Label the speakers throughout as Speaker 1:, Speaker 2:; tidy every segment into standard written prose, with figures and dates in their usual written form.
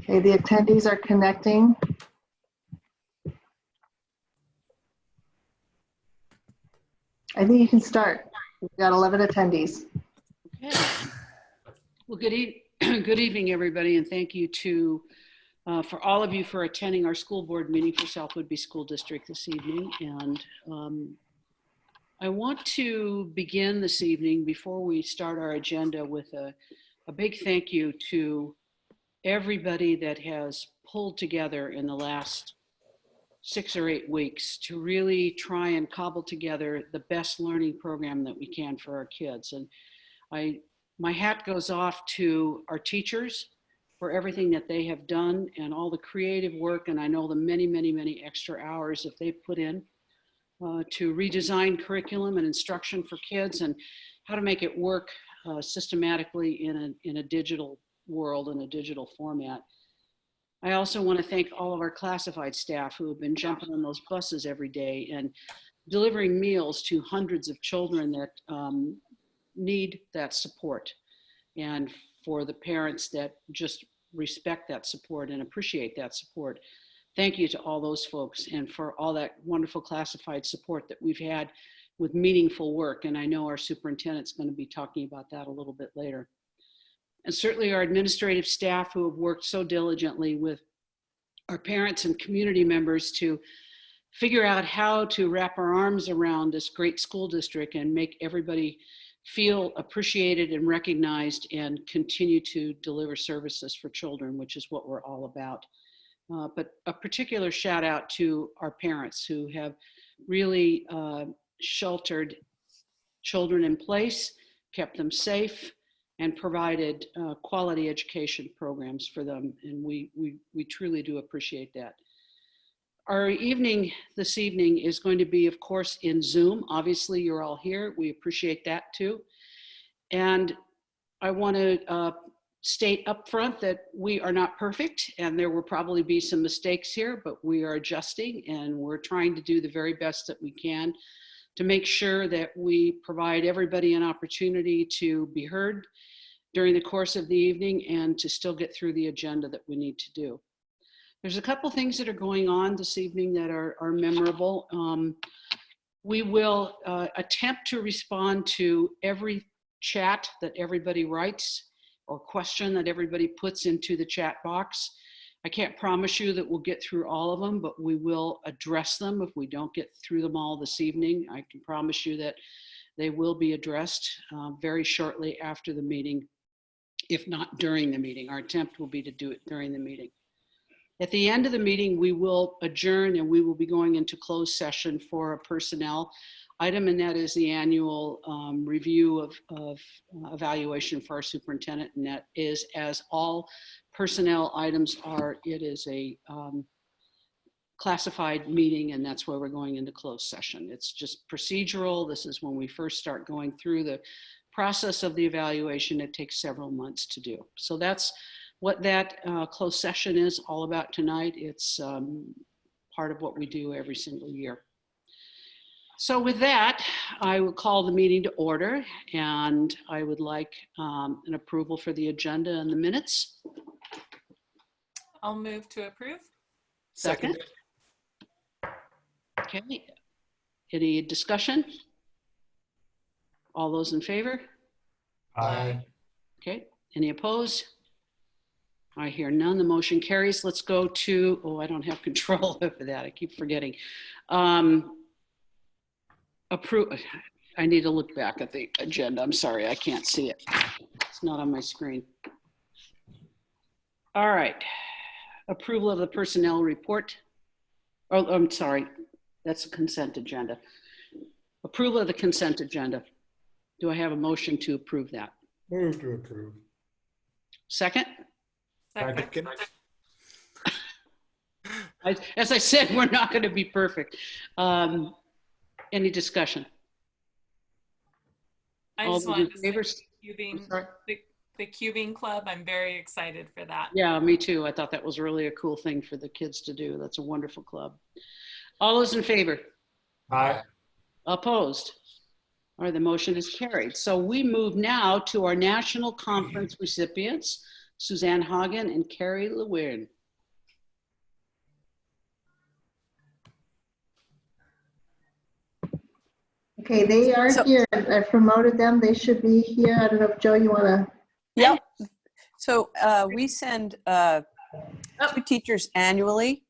Speaker 1: Okay, the attendees are connecting. I think you can start. We've got 11 attendees.
Speaker 2: Okay. Well, good evening, everybody, and thank you for all of you for attending our school board meeting for South Whidbey School District this evening. And I want to begin this evening before we start our agenda with a big thank you to everybody that has pulled together in the last 6 or 8 weeks to really try and cobble together the best learning program that we can for our kids. And my hat goes off to our teachers for everything that they have done and all the creative work, and I know the many extra hours that they've put in to redesign curriculum and instruction for kids and how to make it work systematically in a digital world, in a digital format. I also want to thank all of our classified staff who have been jumping on those buses every day and delivering meals to hundreds of children that need that support, and for the parents that just respect that support and appreciate that support. Thank you to all those folks and for all that wonderful classified support that we've had with meaningful work. And I know our superintendent's going to be talking about that a little bit later. And certainly our administrative staff who have worked so diligently with our parents and community members to figure out how to wrap our arms around this great school district and make everybody feel appreciated and recognized and continue to deliver services for children, which is what we're all about. But a particular shout out to our parents who have really sheltered children in place, kept them safe, and provided quality education programs for them. And we truly do appreciate that. Our evening this evening is going to be, of course, in Zoom. Obviously, you're all here. We appreciate that too. And I want to state up front that we are not perfect and there will probably be some mistakes here, but we are adjusting and we're trying to do the very best that we can to make sure that we provide everybody an opportunity to be heard during the course of the evening and to still get through the agenda that we need to do. There's a couple things that are going on this evening that are memorable. We will attempt to respond to every chat that everybody writes or question that everybody puts into the chat box. I can't promise you that we'll get through all of them, but we will address them if we don't get through them all this evening. I can promise you that they will be addressed very shortly after the meeting, if not during the meeting. Our attempt will be to do it during the meeting. At the end of the meeting, we will adjourn and we will be going into closed session for a personnel item, and that is the annual review of evaluation for our superintendent, and that is, as all personnel items are, it is a classified meeting, and that's where we're going into closed session. It's just procedural. This is when we first start going through the process of the evaluation. It takes several months to do. So that's what that closed session is all about tonight. It's part of what we do every single year. So with that, I will call the meeting to order, and I would like an approval for the agenda and the minutes.
Speaker 3: I'll move to approve.
Speaker 2: Second. Okay. Any discussion? All those in favor?
Speaker 3: Aye.
Speaker 2: Okay. Any opposed? I hear none. The motion carries. Let's go to, oh, I don't have control over that. I keep forgetting. Approve. I need to look back at the agenda. I'm sorry, I can't see it. It's not on my screen. All right. Approval of the personnel report. Oh, I'm sorry. That's a consent agenda. Approval of the consent agenda. Do I have a motion to approve that?
Speaker 4: Move to approve.
Speaker 2: Second?
Speaker 3: Second.
Speaker 2: As I said, we're not going to be perfect. Any discussion?
Speaker 3: I
Speaker 2: All
Speaker 3: just
Speaker 2: those
Speaker 3: wanted
Speaker 2: in
Speaker 3: to
Speaker 2: favor?
Speaker 3: say the cubing club. I'm very excited for that.
Speaker 2: Yeah, me too. I thought that was really a cool thing for the kids to do. That's a wonderful club. All those in favor?
Speaker 4: Aye.
Speaker 2: Opposed? All right, the motion is carried. So we move now to our national conference recipients. Suzanne Hagen and Carrie Lewin.
Speaker 1: Okay, they are
Speaker 5: So-
Speaker 1: here. I promoted them. They should be here. I don't know if Joe, you want to.
Speaker 5: Yep. So we send two teachers annually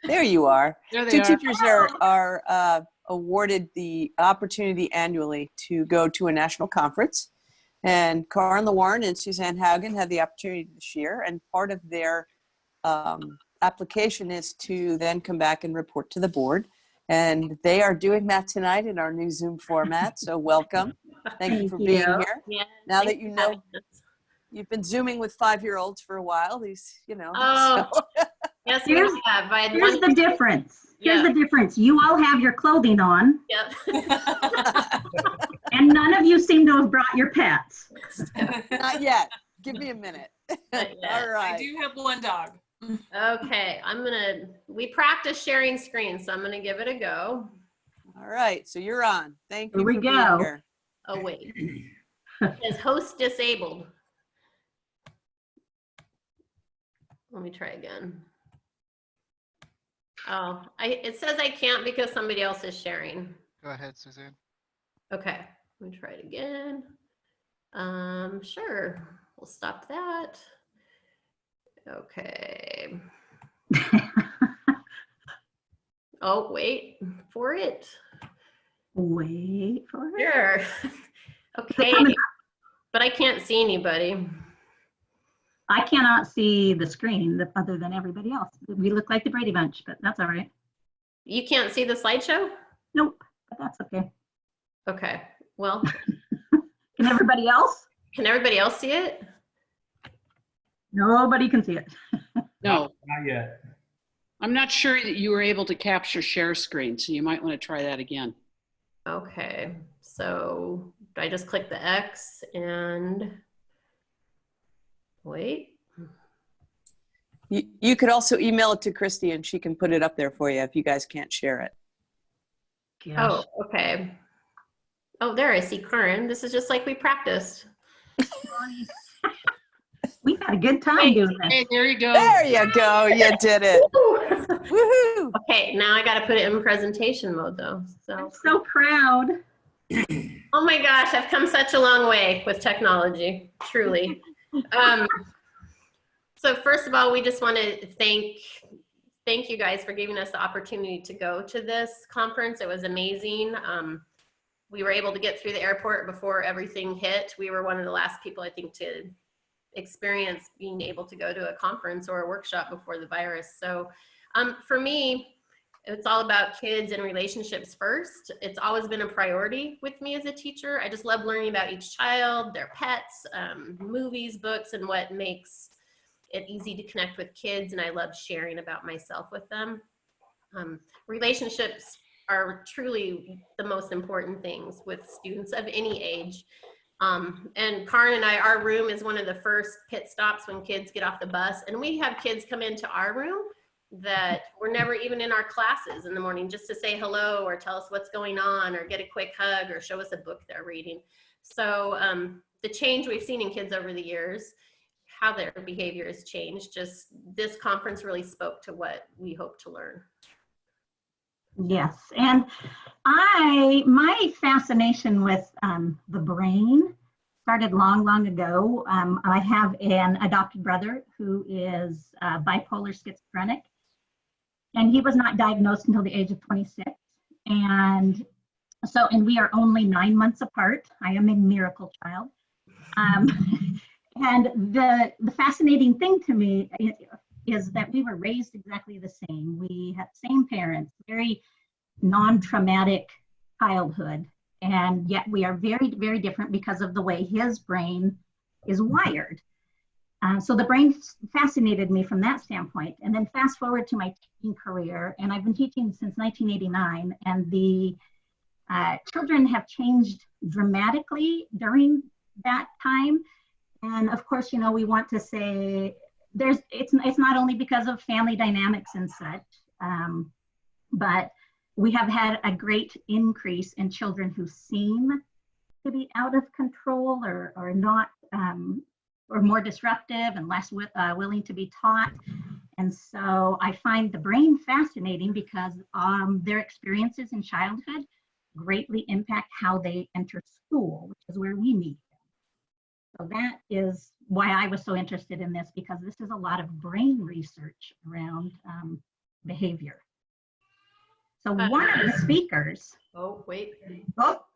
Speaker 5: there you are.
Speaker 2: There they
Speaker 5: Two
Speaker 2: are.
Speaker 5: teachers are awarded the opportunity annually to go to a national conference. And Karin LeWarn and Suzanne Haugen had the opportunity this year. And part of their application is to then come back and report to the board. And they are doing that tonight in our new Zoom format. So welcome. Thank you for being here.
Speaker 6: Yeah,
Speaker 5: Now
Speaker 6: thanks
Speaker 5: that you
Speaker 6: for
Speaker 5: know,
Speaker 6: having us.
Speaker 5: you've been Zooming with 5-year-olds for a while. These,
Speaker 6: Oh,
Speaker 5: so-
Speaker 6: yes, we
Speaker 7: Here's-
Speaker 6: have. I had
Speaker 7: Here's
Speaker 6: one.
Speaker 7: the difference. Here's
Speaker 6: Yeah.
Speaker 7: the difference. You all have your clothing on,
Speaker 6: Yep.
Speaker 7: and none of you seem to have brought your pets.
Speaker 5: Not yet. Give me a minute.
Speaker 6: Not yet.
Speaker 5: All
Speaker 3: I
Speaker 5: right.
Speaker 3: do have one dog.
Speaker 6: Okay, we practice sharing screens, so I'm gonna give it a go.
Speaker 5: All right. So you're on. Thank you
Speaker 7: Here we
Speaker 5: for being
Speaker 7: go.
Speaker 5: here.
Speaker 6: Oh, wait. Is host disabled? Let me try again. Oh, it says I can't because somebody else is sharing.
Speaker 8: Go ahead, Suzanne.
Speaker 6: Okay, let me try it again. Sure, we'll stop that. Okay. Oh, wait for it.
Speaker 7: Wait for it.
Speaker 6: Sure. Okay,
Speaker 7: coming
Speaker 6: but I can't see anybody.
Speaker 7: I cannot see the screen other than everybody else. We look like the Brady Bunch, but that's all right.
Speaker 6: You can't see the slideshow?
Speaker 7: Nope, but that's okay.
Speaker 6: Okay, well,
Speaker 7: Can everybody else?
Speaker 6: can everybody else see it?
Speaker 7: Nobody can see it.
Speaker 2: No,
Speaker 4: Not yet.
Speaker 2: I'm not sure that you were able to capture share screen, so you might want to try that again.
Speaker 6: Okay, so I just click the X and wait.
Speaker 5: You could also email it to Christy and she can put it up there for you if you guys can't share it.
Speaker 7: Gosh.
Speaker 6: Oh, okay. Oh, there I see Karin. This is just like we practiced.
Speaker 7: We've had a good time doing this.
Speaker 2: Hey, there you go.
Speaker 5: There you go. You did it. Woohoo.
Speaker 6: Okay, now I got to put it in presentation mode though. So,
Speaker 7: I'm so proud.
Speaker 6: oh my gosh, I've come such a long way with technology, truly. So first of all, we just want to thank you guys for giving us the opportunity to go to this conference. It was amazing. We were able to get through the airport before everything hit. We were one of the last people, I think, to experience being able to go to a conference or a workshop before the virus. So for me, it's all about kids and relationships first. It's always been a priority with me as a teacher. I just love learning about each child, their pets, movies, books, and what makes it easy to connect with kids. And I love sharing about myself with them. Relationships are truly the most important things with students of any age. And Karin and I, our room is one of the first pit stops when kids get off the bus. And we have kids come into our room that were never even in our classes in the morning just to say hello or tell us what's going on or get a quick hug or show us a book they're reading. So the change we've seen in kids over the years, how their behavior has changed, just this conference really spoke to what we hope to learn.
Speaker 7: Yes, and my fascination with the brain started long ago. I have an adopted brother who is bipolar schizophrenic, and he was not diagnosed until the age of 26. And we are only 9 months apart. I am a miracle child. And the fascinating thing to me is that we were raised exactly the same. We had same parents, very non-traumatic childhood, and yet we are very, very different because of the way his brain is wired. So the brain fascinated me from that standpoint. And then fast forward to my teaching career, and I've been teaching since 1989, and the children have changed dramatically that time. And of course, we want to say it's not only because of family dynamics and such, but we have had a great increase in children who seem to be out of control or not or more disruptive and less willing to be taught. And so I find the brain fascinating because their experiences in childhood greatly impact how they enter school, which is where we meet them. So that is why I was so interested in this, because this is a lot of brain research around behavior. So one of the speakers,
Speaker 6: Oh, wait.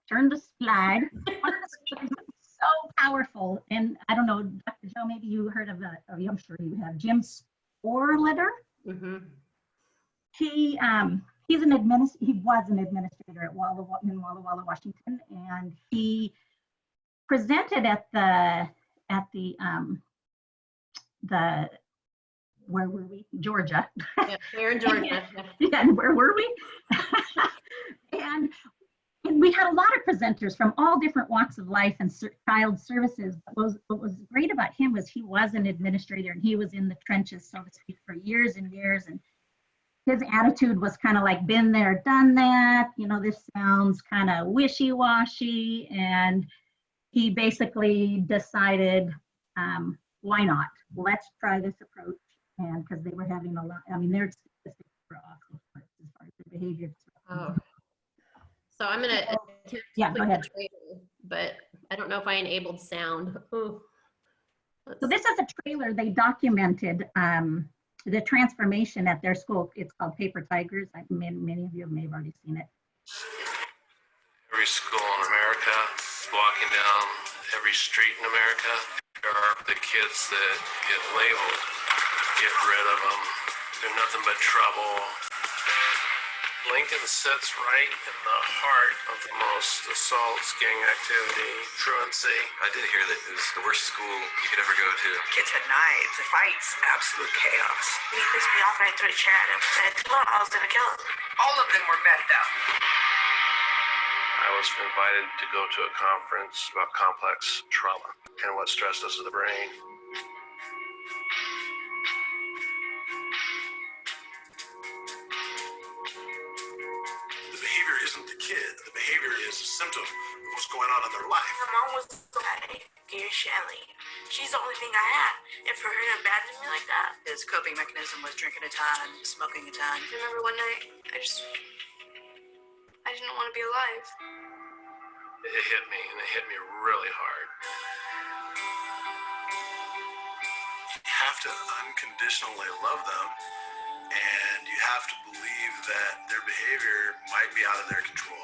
Speaker 7: turn the slide. One of the speakers was so powerful. And I don't know, Dr. Joe, maybe you heard of I'm sure you have, Jim Sporleder.
Speaker 6: Mm-hmm.
Speaker 7: He was an administrator at Walla Walla, Washington, and he presented at the where were we? Georgia.
Speaker 6: Yeah, we're in Georgia.
Speaker 7: Yeah, and where were we? and we had a lot of presenters from all different walks of life and child services. What was great about him was he was an administrator and he was in the trenches, so to speak, for years and years. And his attitude was kind of like, been there, done that. You know, this sounds kind of wishy-washy. And he basically decided, why not? Let's try this approach. And because they were having a lot, I mean, their statistics were off the charts as far as their behavior.
Speaker 6: Oh. So I'm gonna
Speaker 7: Yeah, go ahead.
Speaker 6: but I don't know if I enabled sound. Ooh.
Speaker 7: So this is a trailer. They documented the transformation at their school. It's called Paper Tigers. Many of you may have already seen it.
Speaker 8: Every school in America, walking down every street in America, there are the kids that get labeled, get rid of them, they're nothing but trouble. Lincoln sits right in the heart of the most assaults, gang activity, truancy.
Speaker 9: I did hear that it was the worst school you could ever go to.
Speaker 10: Kids had knives, fights, absolute chaos. He pissed me off and I threw a chair at him. And I told him I was gonna kill him. All of them were messed up.
Speaker 8: I was invited to go to a conference about complex trauma and what stress does to the brain.
Speaker 11: The behavior isn't the kid. The behavior is a symptom of what's going on in their life.
Speaker 10: My mom was like, dear Shelly, she's the only thing I had. And for her to abandon me like that. His coping mechanism was drinking a ton, smoking a ton. I remember one night, I didn't want to be alive.
Speaker 8: It hit me, and it hit me really hard.
Speaker 11: You have to unconditionally love them, and you have to believe that their behavior might be out of their control.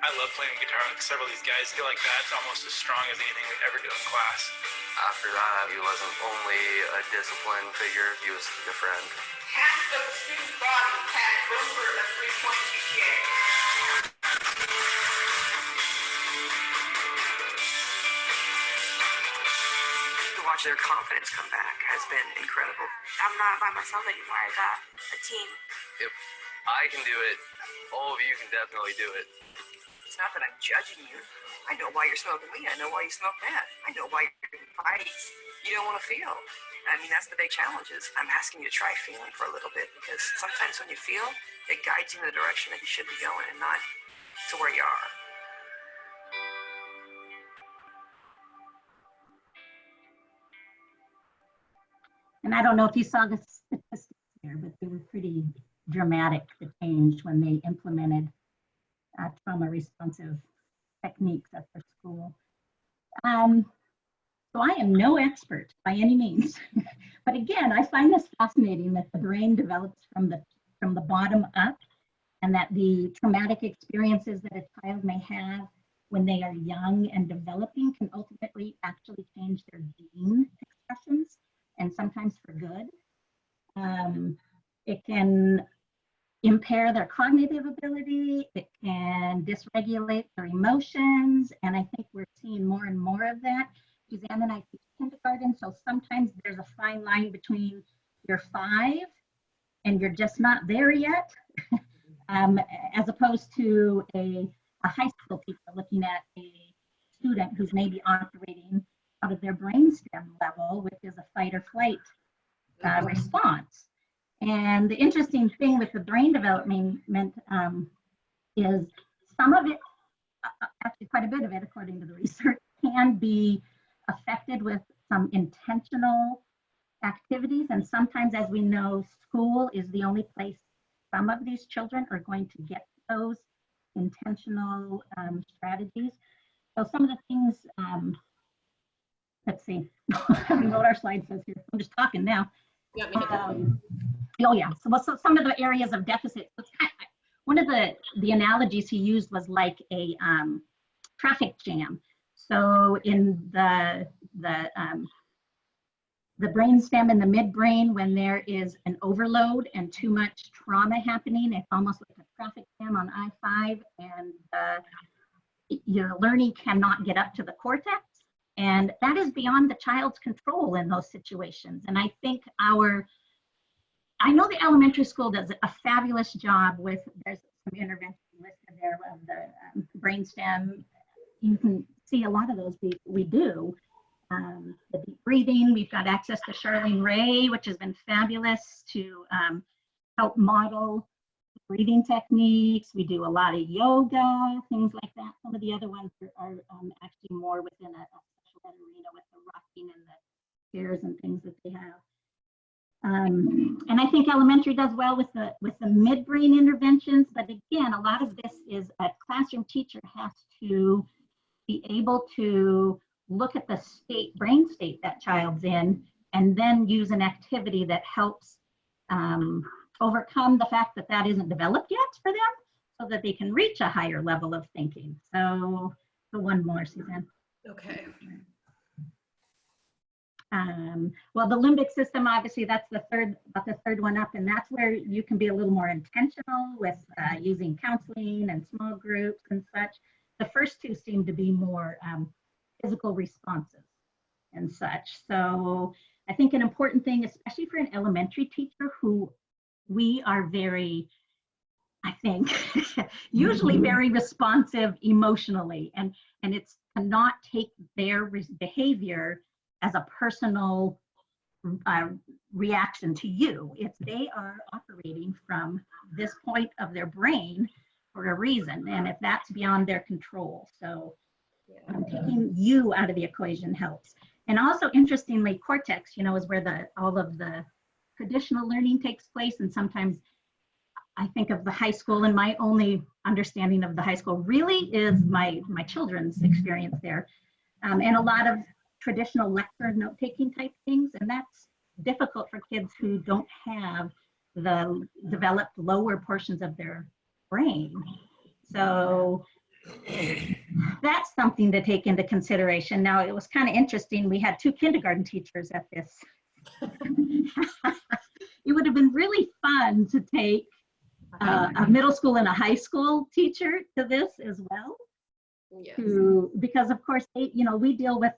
Speaker 12: I love playing guitar with several of these guys. I feel like that's almost as strong as anything we ever do in class.
Speaker 9: After that, he wasn't only a discipline figure, he was a friend.
Speaker 10: Half of the student body had over a 3.2 GPA. To watch their confidence come back has been incredible. I'm not by myself anymore. I got a team.
Speaker 9: If I can do it, all of you can definitely do it.
Speaker 10: It's not that I'm judging you. I know why you're smoking weed. I know why you smoke that. I know why you're in fights. You don't want to feel. I mean, that's the big challenge is I'm asking you to try feeling for a little bit because sometimes when you feel, it guides you in the direction that you should be going and not to where you are.
Speaker 7: And I don't know if you saw the statistics here, but they were pretty dramatic, the change when they implemented trauma responsive techniques at their school. So I am no expert by any means, but again, I find this fascinating that the brain develops from the bottom up, and that the traumatic experiences that a child may have when they are young and developing can ultimately actually change their gene expressions, and sometimes for good. It can impair their cognitive ability, it can dysregulate their emotions, and I think we're seeing more and more of that. Suzanne and I teach kindergarten, so sometimes there's a fine line between you're 5 and you're just not there yet, as opposed to a high school teacher looking at a student who's maybe operating out of their brainstem level, which is a fight or flight response. And the interesting thing with the brain development is some of it, actually quite a bit of it, according to the research, can be affected with some intentional activities. And sometimes, as we know, school is the only place some of these children are going to get those intentional strategies. So some of the things, let's see, I don't know what our slide says here. I'm just talking now. Oh yeah, so some of the areas of deficit. One of the analogies he used was like a traffic jam. So in the brainstem and the midbrain, when there is an overload and too much trauma happening, it's almost like a traffic jam on I-5, and your learning cannot get up to the cortex. And that is beyond the child's control in those situations. And I think I know the elementary school does a fabulous job with, there's some interventions listed there of the brainstem. You can see a lot of those we do. The deep breathing, we've got access to Charlene Ray, which has been fabulous to help model breathing techniques. We do a lot of yoga, things like that. Some of the other ones are actually more within a special ed arena with the rocking and the chairs and things that they have. And I think elementary does well with the midbrain interventions, but again, a lot of this is a classroom teacher has to be able to look at the brain state that child's in, and then use an activity that helps overcome the fact that that isn't developed yet for them, so that they can reach a higher level of thinking. So one more, Suzanne.
Speaker 6: Okay.
Speaker 7: Well, the limbic system, obviously, that's the third one up, and that's where you can be a little more intentional with using counseling and small groups and such. The first two seem to be more physical responses and such. So I think an important thing, especially for an elementary teacher who we are very, I think, usually very responsive emotionally, and it's to not take their behavior as a personal reaction to you. It's they are operating from this point of their brain for a reason, and if that's beyond their control. So taking you out of the equation helps. And also, interestingly, cortex, is where all of the traditional learning takes place. And sometimes I think of the high school, and my only understanding of the high school really is my children's experience there, and a lot of traditional lecture note-taking type things, and that's difficult for kids who don't have the developed lower portions of their brain. So that's something to take into consideration. Now, it was kind of interesting. We had 2 kindergarten teachers at this. It would have been really fun to take a middle school and a high school teacher to this as well. Yes. Because of course, we deal with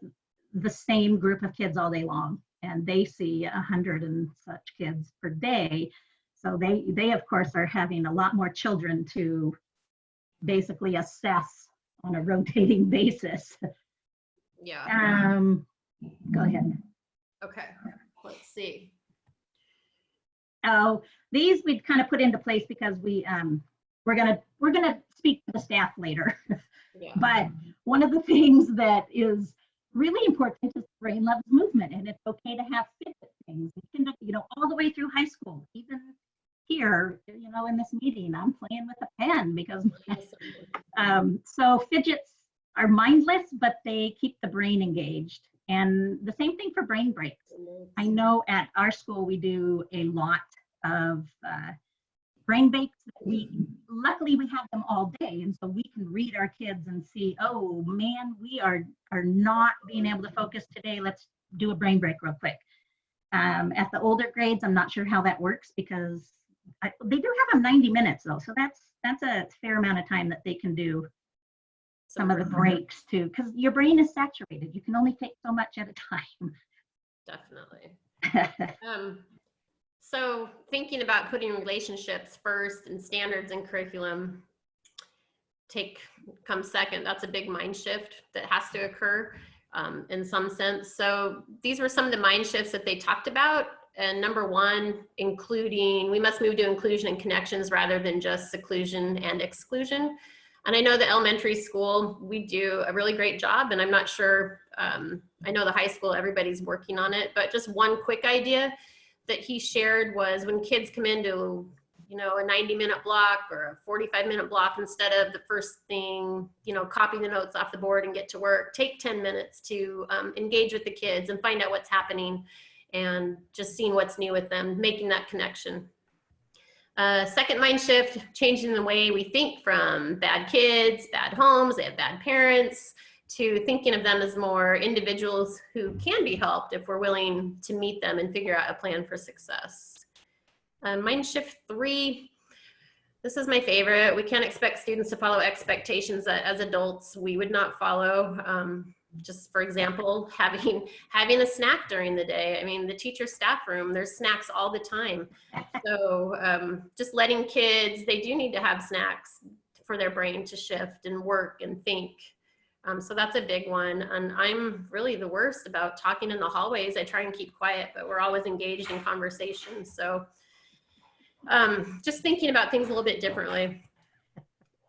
Speaker 7: the same group of kids all day long, and they see 100 and such kids per day. So they of course are having a lot more children to basically assess on a rotating basis.
Speaker 6: Yeah.
Speaker 7: Go ahead.
Speaker 6: Okay, let's see.
Speaker 7: Oh, these we'd kind of put into place because we're gonna speak to the staff later. Yeah. But one of the things that is really important is brain loves movement, and it's okay to have fidget things. You can, all the way through high school, even here, in this meeting, I'm playing with a pen because, so fidgets are mindless, but they keep the brain engaged. And the same thing for brain breaks. I know at our school, we do a lot of brain breaks. Luckily we have them all day, and so we can read our kids and see, oh man, we are not being able to focus today. Let's do a brain break real quick. At the older grades, I'm not sure how that works because they do have them 90 minutes though, so that's a fair amount of time that they can do some of the breaks too, because your brain is saturated. You can only take so much at a time.
Speaker 6: Definitely. So thinking about putting relationships first and standards and curriculum come second, that's a big mind shift that has to occur in some sense. So these were some of the mind shifts that they talked about. And number 1, we must move to inclusion and connections rather than just seclusion and exclusion. And I know the elementary school, we do a really great job, and I'm not sure, I know the high school, everybody's working on it, but just one quick idea that he shared was when kids come into, you know, a 90-minute block or a 45-minute block, instead of the first thing, you know, copy the notes off the board and get to work, take 10 minutes to engage with the kids and find out what's happening and just seeing what's new with them, making that connection. Second mind shift, changing the way we think from bad kids, bad homes, they have bad parents, to thinking of them as more individuals who can be helped if we're willing to meet them and figure out a plan for success. Mind shift 3, this is my favorite. We can't expect students to follow expectations that as adults we would not follow. Just for example, having a snack during the day. I mean, the teacher staff room, there's snacks all the time. So just letting kids, they do need to have snacks for their brain to shift and work and think. So that's a big one. And I'm really the worst about talking in the hallways. I try and keep quiet, but we're always engaged in conversation. So just thinking about things a little bit differently.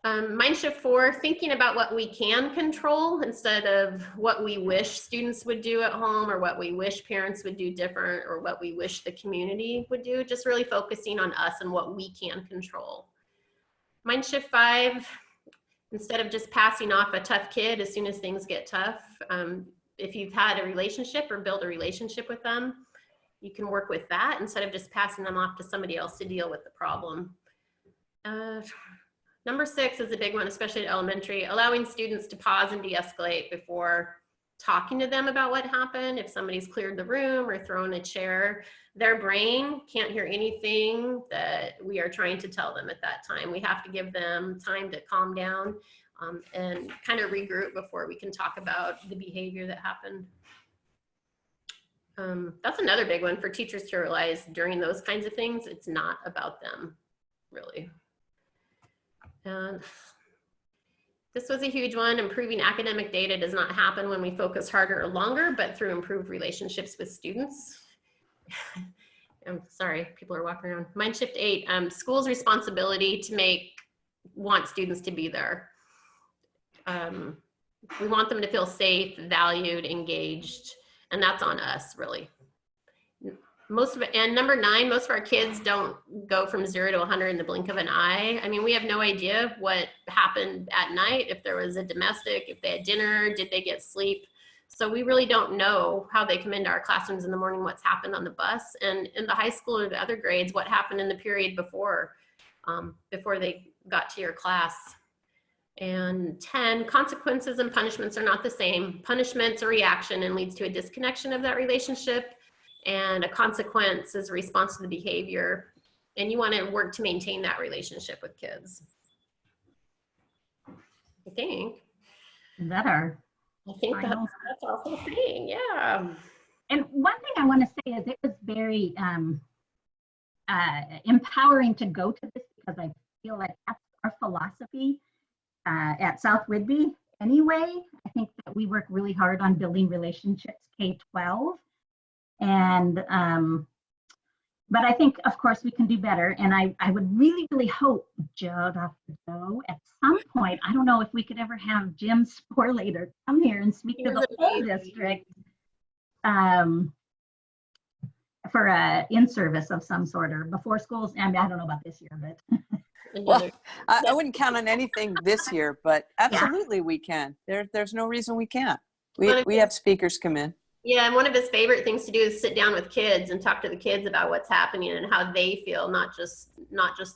Speaker 6: Mind shift 4, thinking about what we can control instead of what we wish students would do at home, or what we wish parents would do different, or what we wish the community would do. Just really focusing on us and what we can control. Mind shift 5, instead of just passing off a tough kid as soon as things get tough, if you've had a relationship or build a relationship with them, you can work with that instead of just passing them off to somebody else to deal with the problem. Number 6 is a big one, especially at elementary, allowing students to pause and de-escalate before talking to them about what happened. If somebody's cleared the room or thrown a chair, their brain can't hear anything that we are trying to tell them at that time. We have to give them time to calm down and kind of regroup before we can talk about the behavior that happened. That's another big one for teachers to realize during those kinds of things, it's not about them, really. And this was a huge one. Improving academic data does not happen when we focus harder or longer, but through improved relationships with students. I'm sorry, people are walking around. Mind shift 8, school's responsibility to want students to be there. We want them to feel safe, valued, engaged, and that's on us, really. And number 9, most of our kids don't go from 0 to 100 in the blink of an eye. I mean, we have no idea what happened at night, if there was a domestic, if they had dinner, did they get sleep. So we really don't know how they come into our classrooms in the morning, what's happened on the bus, and in the high school or the other grades, what happened in the period before, before they got to your class. And 10, consequences and punishments are not the same. Punishment's a reaction and leads to a disconnection of that relationship. And a consequence is a response to the behavior. And you want to work to maintain that relationship with kids. I think.
Speaker 7: Is that our
Speaker 6: I think that's our whole thing, yeah.
Speaker 7: And one thing I want to say is it was very empowering to go to this, because I feel like that's our philosophy at South Whidbey anyway. I think that we work really hard on building relationships K-12. And, but I think, of course, we can do better. And I would really, really hope, Dr. Joe, at some point, I don't know if we could ever have Jim Sporlater come here and speak to the whole district for a in-service of some sort, or before schools. I mean, I don't know about this year, but.
Speaker 5: Well, I wouldn't count on anything this year, but absolutely we can. There's no reason we can't. We have speakers come in.
Speaker 6: Yeah, and one of his favorite things to do is sit down with kids and talk to the kids about what's happening and how they feel, not just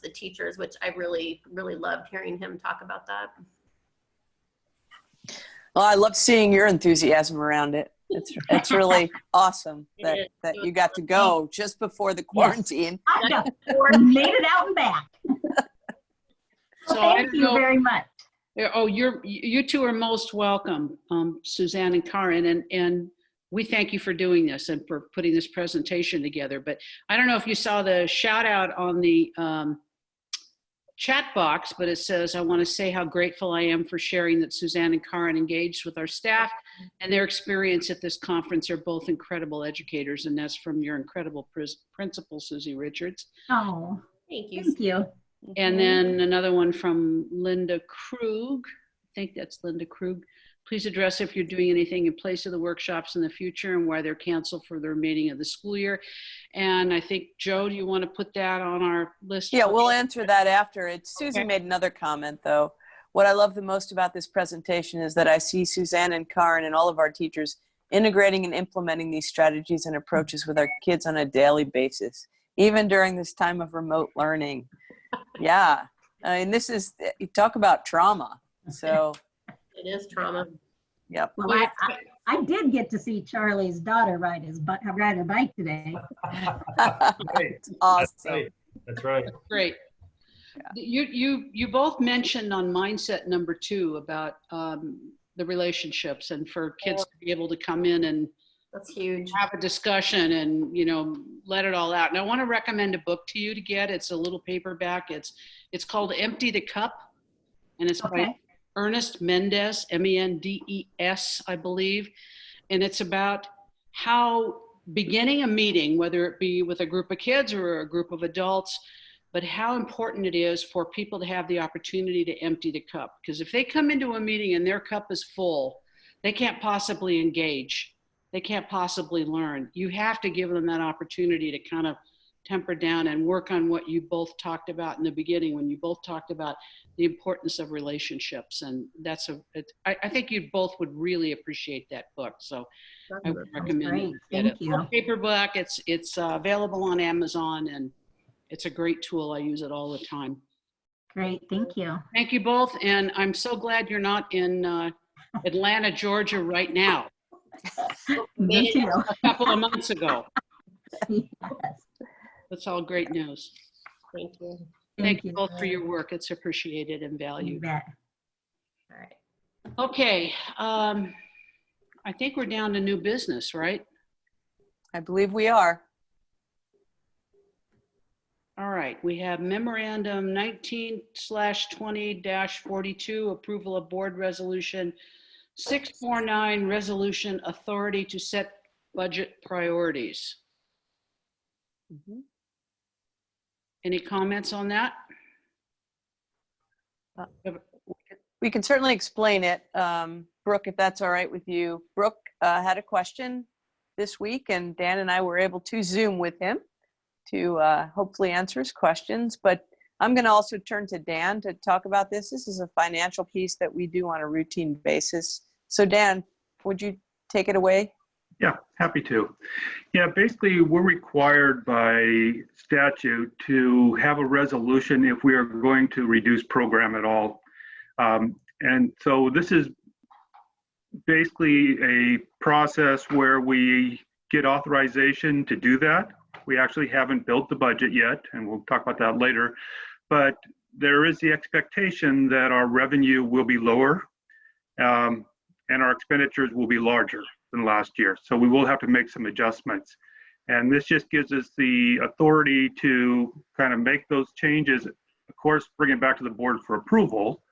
Speaker 6: the teachers, which I really, really loved hearing him talk about that.
Speaker 5: Well, I love seeing your enthusiasm around it. It's really awesome that you got to go just before the quarantine.
Speaker 7: Yes. I made it out and back. So thank you very much.
Speaker 2: Oh, you two are most welcome, Suzanne and Karin, and we thank you for doing this and for putting this presentation together. But I don't know if you saw the shout out on the chat box, but it says, I want to say how grateful I am for sharing that Suzanne and Karin engaged with our staff, and their experience at this conference are both incredible educators, and that's from your incredible principal, Susie Richards.
Speaker 7: Oh,
Speaker 6: thank you.
Speaker 7: Thank you.
Speaker 2: And then another one from Linda Krug. I think that's Linda Krug. Please address if you're doing anything in place of the workshops in the future and why they're canceled for the remaining of the school year. And I think, Joe, do you want to put that on our list?
Speaker 5: Yeah, we'll answer that after. Susie made another comment, though. What I love the most about this presentation is that I see Suzanne and Karen and all of our teachers integrating and implementing these strategies and approaches with our kids on a daily basis, even during this time of remote learning. Yeah, I mean, you talk about trauma. So
Speaker 6: it is trauma.
Speaker 5: Yep.
Speaker 7: Well, I did get to see Charlie's daughter ride her bike today.
Speaker 4: That's
Speaker 5: awesome.
Speaker 4: That's right.
Speaker 2: That's great. Yeah. You both mentioned on mindset number 2 about the relationships and for kids to be able to come in and
Speaker 6: that's huge.
Speaker 2: Have a discussion and let it all out. And I want to recommend a book to you to get. It's a little paperback. It's called Empty the Cup, and it's by Ernest Mendez, Mendes, I believe. And it's about how beginning a meeting, whether it be with a group of kids or a group of adults, but how important it is for people to have the opportunity to empty the cup. Because if they come into a meeting and their cup is full, they can't possibly engage. They can't possibly learn. You have to give them that opportunity to kind of temper down and work on what you both talked about in the beginning when you both talked about the importance of relationships. And I think you both would really appreciate that book. So I would recommend it.
Speaker 7: Thank you.
Speaker 2: Paperback, it's available on Amazon, and it's a great tool. I use it all the time.
Speaker 7: Great, thank you.
Speaker 2: Thank you both. And I'm so glad you're not in Atlanta, Georgia right now.
Speaker 7: Me too.
Speaker 2: A couple of months ago.
Speaker 7: Yes.
Speaker 2: That's all great news.
Speaker 6: Thank you.
Speaker 2: Thank you both for your work. It's appreciated and valued.
Speaker 7: You bet.
Speaker 6: All right.
Speaker 2: Okay. I think we're down to new business, right?
Speaker 5: I believe we are.
Speaker 2: All right. We have memorandum 19/20-42, approval of board resolution 649, resolution authority to set budget priorities. Any comments on that?
Speaker 5: We can certainly explain it. Brooke, if that's all right with you. Brooke had a question this week, and Dan and I were able to Zoom with him to hopefully answer his questions. But I'm going to also turn to Dan to talk about this. This is a financial piece that we do on a routine basis. So Dan, would you take it away?
Speaker 13: Yeah, happy to. Yeah, basically we're required by statute to have a resolution if we are going to reduce program at all. And so this is basically a process where we get authorization to do that. We actually haven't built the budget yet, and we'll talk about that later. But there is the expectation that our revenue will be lower and our expenditures will be larger than last year. So we will have to make some adjustments. And this just gives us the authority to kind of make those changes, of course, bring it back to the board for approval,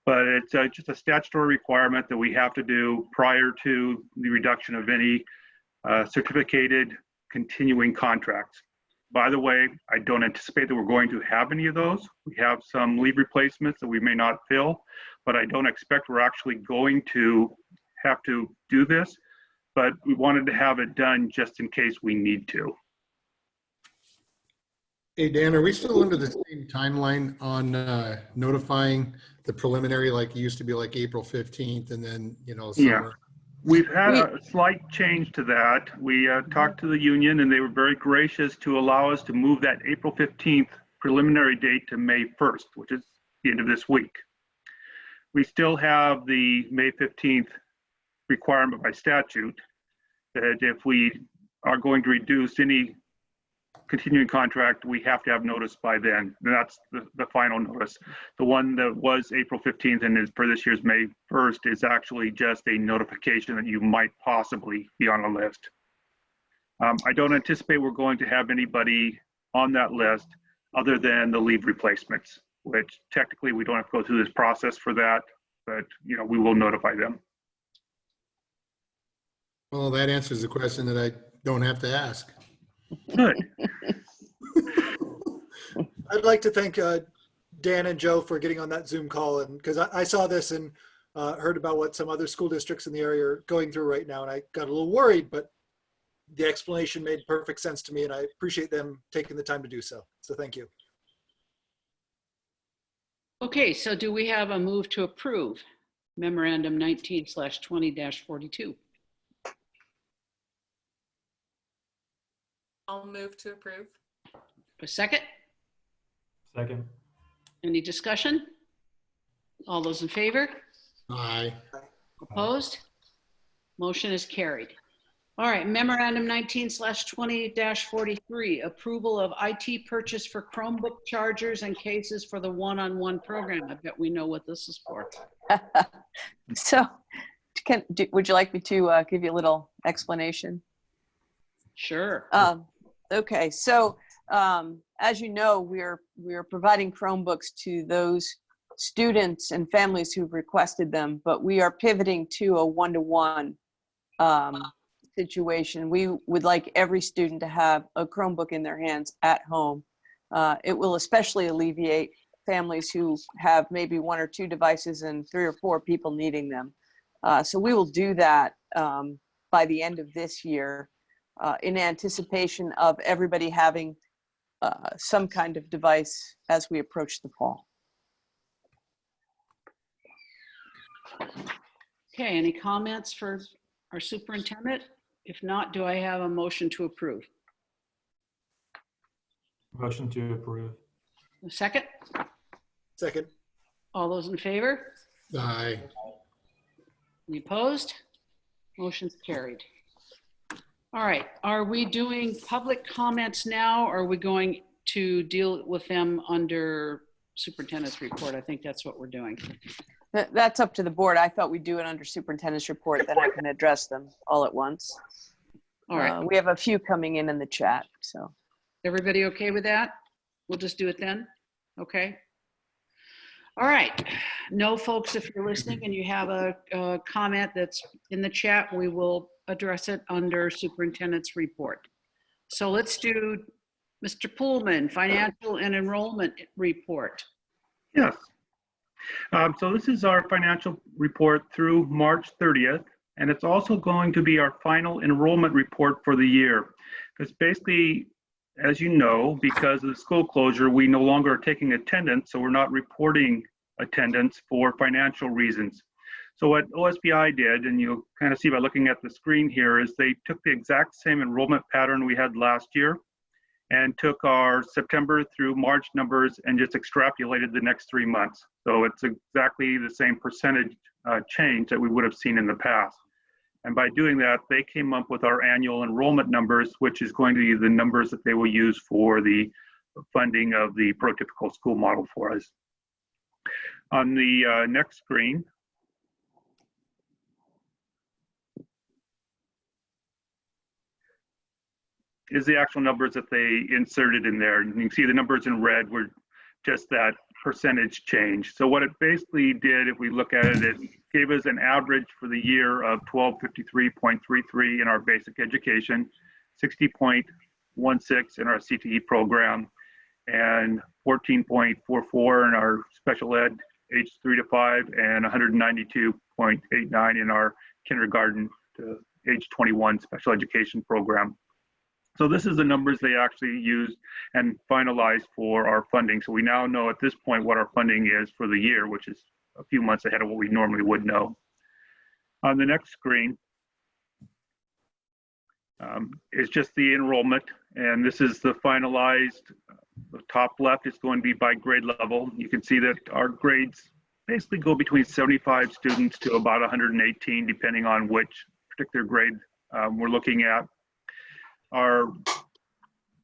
Speaker 13: but it's just a statutory requirement that we have to do prior to the reduction of any certificated continuing contracts. By the way, I don't anticipate that we're going to have any of those. We have some leave replacements that we may not fill, but I don't expect we're actually going to have to do this. But we wanted to have it done just in case we need to.
Speaker 4: Hey, Dan, are we still under the same timeline on notifying the preliminary, like it used to be like April 15th and then, summer?
Speaker 13: Yeah, we've had a slight change to that. We talked to the union and they were very gracious to allow us to move that April 15th preliminary date to May 1st, which is the end of this week. We still have the May 15th requirement by statute that if we are going to reduce any continuing contract, we have to have notice by then. And that's the final notice. The one that was April 15th and is for this year's May 1st is actually just a notification that you might possibly be on a list. I don't anticipate we're going to have anybody on that list other than the leave replacements, which technically we don't have to go through this process for that, but we will notify them.
Speaker 4: Well, that answers the question that I don't have to ask.
Speaker 13: Good.
Speaker 14: I'd like to thank Dan and Joe for getting on that Zoom call, and because I saw this and heard about what some other school districts in the area are going through right now, and I got a little worried, but the explanation made perfect sense to me, and I appreciate them taking the time to do so. So thank you.
Speaker 2: Okay, so do we have a move to approve memorandum 19/20-42?
Speaker 3: I'll move to approve.
Speaker 2: A second?
Speaker 15: Second.
Speaker 2: Any discussion? All those in favor?
Speaker 4: Aye.
Speaker 2: Opposed? Motion is carried. All right, memorandum 19/20-43, approval of IT purchase for Chromebook chargers and cases for the one-on-one program. I bet we know what this is for.
Speaker 5: So would you like me to give you a little explanation?
Speaker 2: Sure.
Speaker 5: Okay, so as you know, we're providing Chromebooks to those students and families who've requested them, but we are pivoting to a one-to-one situation. We would like every student to have a Chromebook in their hands at home. It will especially alleviate families who have maybe 1 or 2 devices and 3 or 4 people needing them. So we will do that by the end of this year in anticipation of everybody having some kind of device as we approach the fall.
Speaker 2: Okay, any comments for our superintendent? If not, do I have a motion to approve?
Speaker 15: Motion to approve.
Speaker 2: A second?
Speaker 14: Second.
Speaker 2: All those in favor?
Speaker 4: Aye.
Speaker 2: Any opposed? Motion's carried. All right, are we doing public comments now, or are we going to deal with them under superintendent's report? I think that's what we're doing.
Speaker 5: That's up to the board. I thought we'd do it under superintendent's report, then I can address them all at once.
Speaker 2: All right.
Speaker 5: We have a few coming in the chat, so.
Speaker 2: Everybody okay with that? We'll just do it then? Okay. All right. No, folks, if you're listening and you have a comment that's in the chat, we will address it under superintendent's report. So let's do Mr. Pullman, financial and enrollment report.
Speaker 13: Yes. So this is our financial report through March 30th, and it's also going to be our final enrollment report for the year. Because basically, as you know, because of the school closure, we no longer are taking attendance, so we're not reporting attendance for financial reasons. So what OSBI did, and you'll kind of see by looking at the screen here, is they took the exact same enrollment pattern we had last year and took our September through March numbers and just extrapolated the next 3 months. So it's exactly the same percentage change that we would have seen in the past. And by doing that, they came up with our annual enrollment numbers, which is going to be the numbers that they will use for the funding of the prototypical school model for us. On the next screen, is the actual numbers that they inserted in there. And you can see the numbers in red were just that percentage change. So what it basically did, if we look at it, it gave us an average for the year of 1253.33 in our basic education, 60.16 in our CTE program, and 14.44 in our special ed age 3 to 5, and 192.89 in our kindergarten to age 21 special education program. So this is the numbers they actually used and finalized for our funding. So we now know at this point what our funding is for the year, which is a few months ahead of what we normally would know. On the next screen is just the enrollment, and this is the finalized. The top left is going to be by grade level. You can see that our grades basically go between 75 students to about 118, depending on which particular grade we're looking at. Our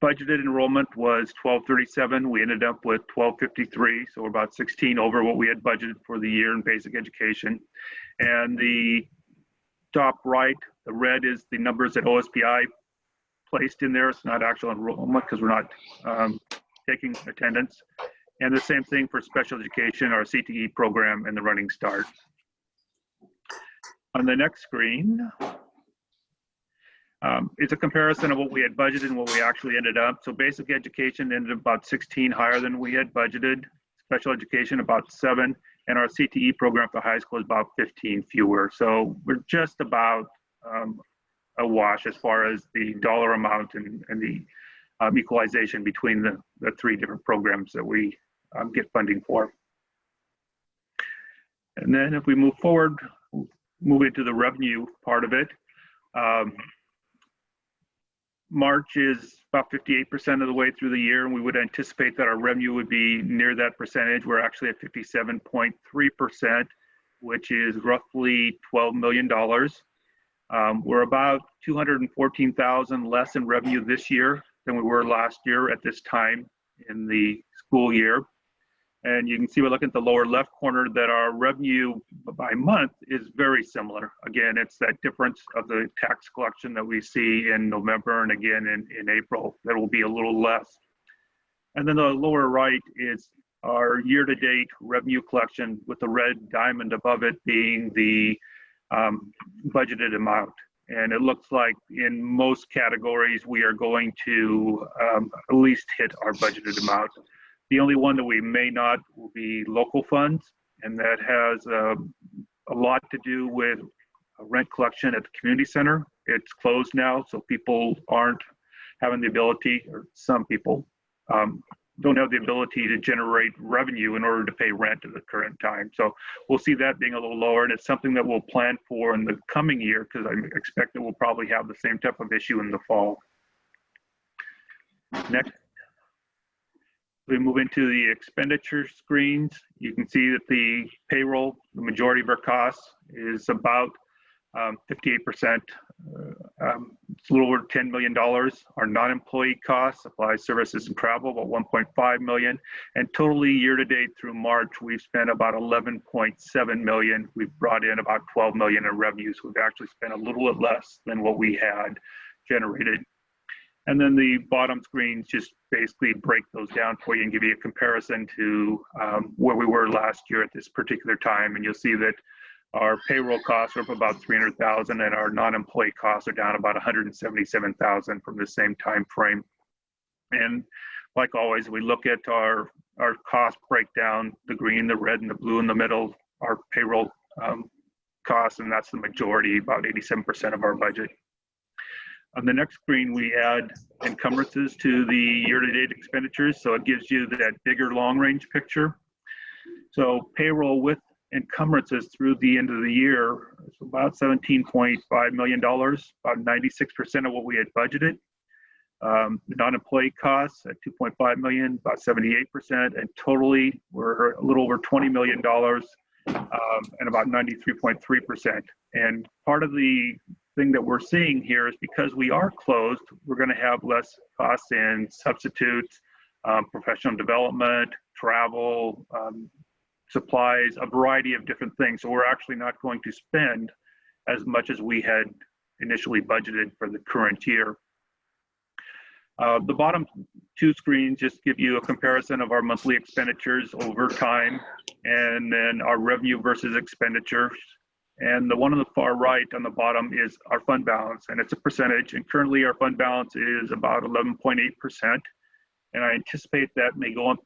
Speaker 13: budgeted enrollment was 1237. We ended up with 1253, so we're about 16 over what we had budgeted for the year in basic education. And the top right, the red is the numbers that OSPI placed in there. It's not actual enrollment because we're not taking attendance. And the same thing for special education, our CTE program, and the running start. On the next screen, it's a comparison of what we had budgeted and what we actually ended up. So basic education ended up about 16 higher than we had budgeted. special education, about 7, and our CTE program at the high school is about 15 fewer. So we're just about a wash as far as the dollar amount and the equalization between the 3 different programs that we get funding for. And then if we move forward, move into the revenue part of it. March is about 58% of the way through the year, and we would anticipate that our revenue would be near that percentage. We're actually at 57.3%, which is roughly $12 million. We're about 214,000 less in revenue this year than we were last year at this time in the school year. And you can see, we look at the lower left corner, that our revenue by month is very similar. Again, it's that difference of the tax collection that we see in November and again in April that will be a little less. And then the lower right is our year-to-date revenue collection, with the red diamond above it being the budgeted amount. And it looks like in most categories we are going to at least hit our budgeted amount. The only one that we may not will be local funds, and that has a lot to do with rent collection at the community center. It's closed now, so people aren't having the ability, or some people don't have the ability to generate revenue in order to pay rent at the current time. So we'll see that being a little lower, and it's something that we'll plan for in the coming year, because I expect that we'll probably have the same type of issue in the fall. Next. We move into the expenditure screens. You can see that the payroll, the majority of our costs, is about 58%. It's a little over $10 million. Our non-employee costs, supplies, services, and travel, about $1.5 million. And totally year-to-date through March, we've spent about $11.7 million. We've brought in about $12 million in revenues. We've actually spent a little bit less than what we had generated. And then the bottom screens just basically break those down for you and give you a comparison to where we were last year at this particular time. And you'll see that our payroll costs are up about $300,000, and our non-employee costs are down about $177,000 from the same time frame. And like always, we look at our cost breakdown, the green, the red, and the blue in the middle, our payroll costs, and that's the majority, about 87% of our budget. On the next screen, we add encumbrances to the year-to-date expenditures, so it gives you that bigger long-range picture. So payroll with encumbrances through the end of the year is about $17.5 million, about 96% of what we had budgeted. The non-employee costs at $2.5 million, about 78%, and totally we're a little over $20 million and about 93.3%. And part of the thing that we're seeing here is because we are closed, we're going to have less costs in substitutes, professional development, travel, supplies, a variety of different things. So we're actually not going to spend as much as we had initially budgeted for the current year. The bottom two screens just give you a comparison of our monthly expenditures over time, and then our revenue versus expenditures. And the one on the far right on the bottom is our fund balance, and it's a percentage. And currently our fund balance is about 11.8%. And I anticipate that may go up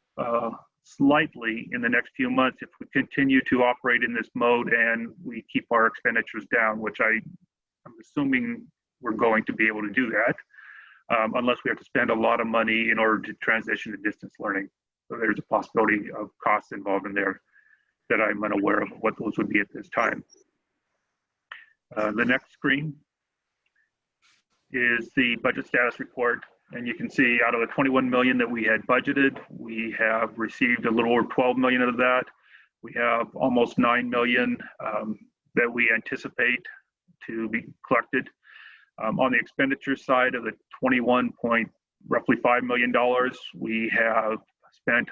Speaker 13: slightly in the next few months if we continue to operate in this mode and we keep our expenditures down, which I'm assuming we're going to be able to do that, unless we have to spend a lot of money in order to transition to distance learning. So there's a possibility of costs involved in there that I'm unaware of what those would be at this time. The next screen is the budget status report. And you can see out of the 21 million that we had budgeted, we have received a little over 12 million of that. We have almost 9 million that we anticipate to be collected. On the expenditure side of the roughly $5 million, we have spent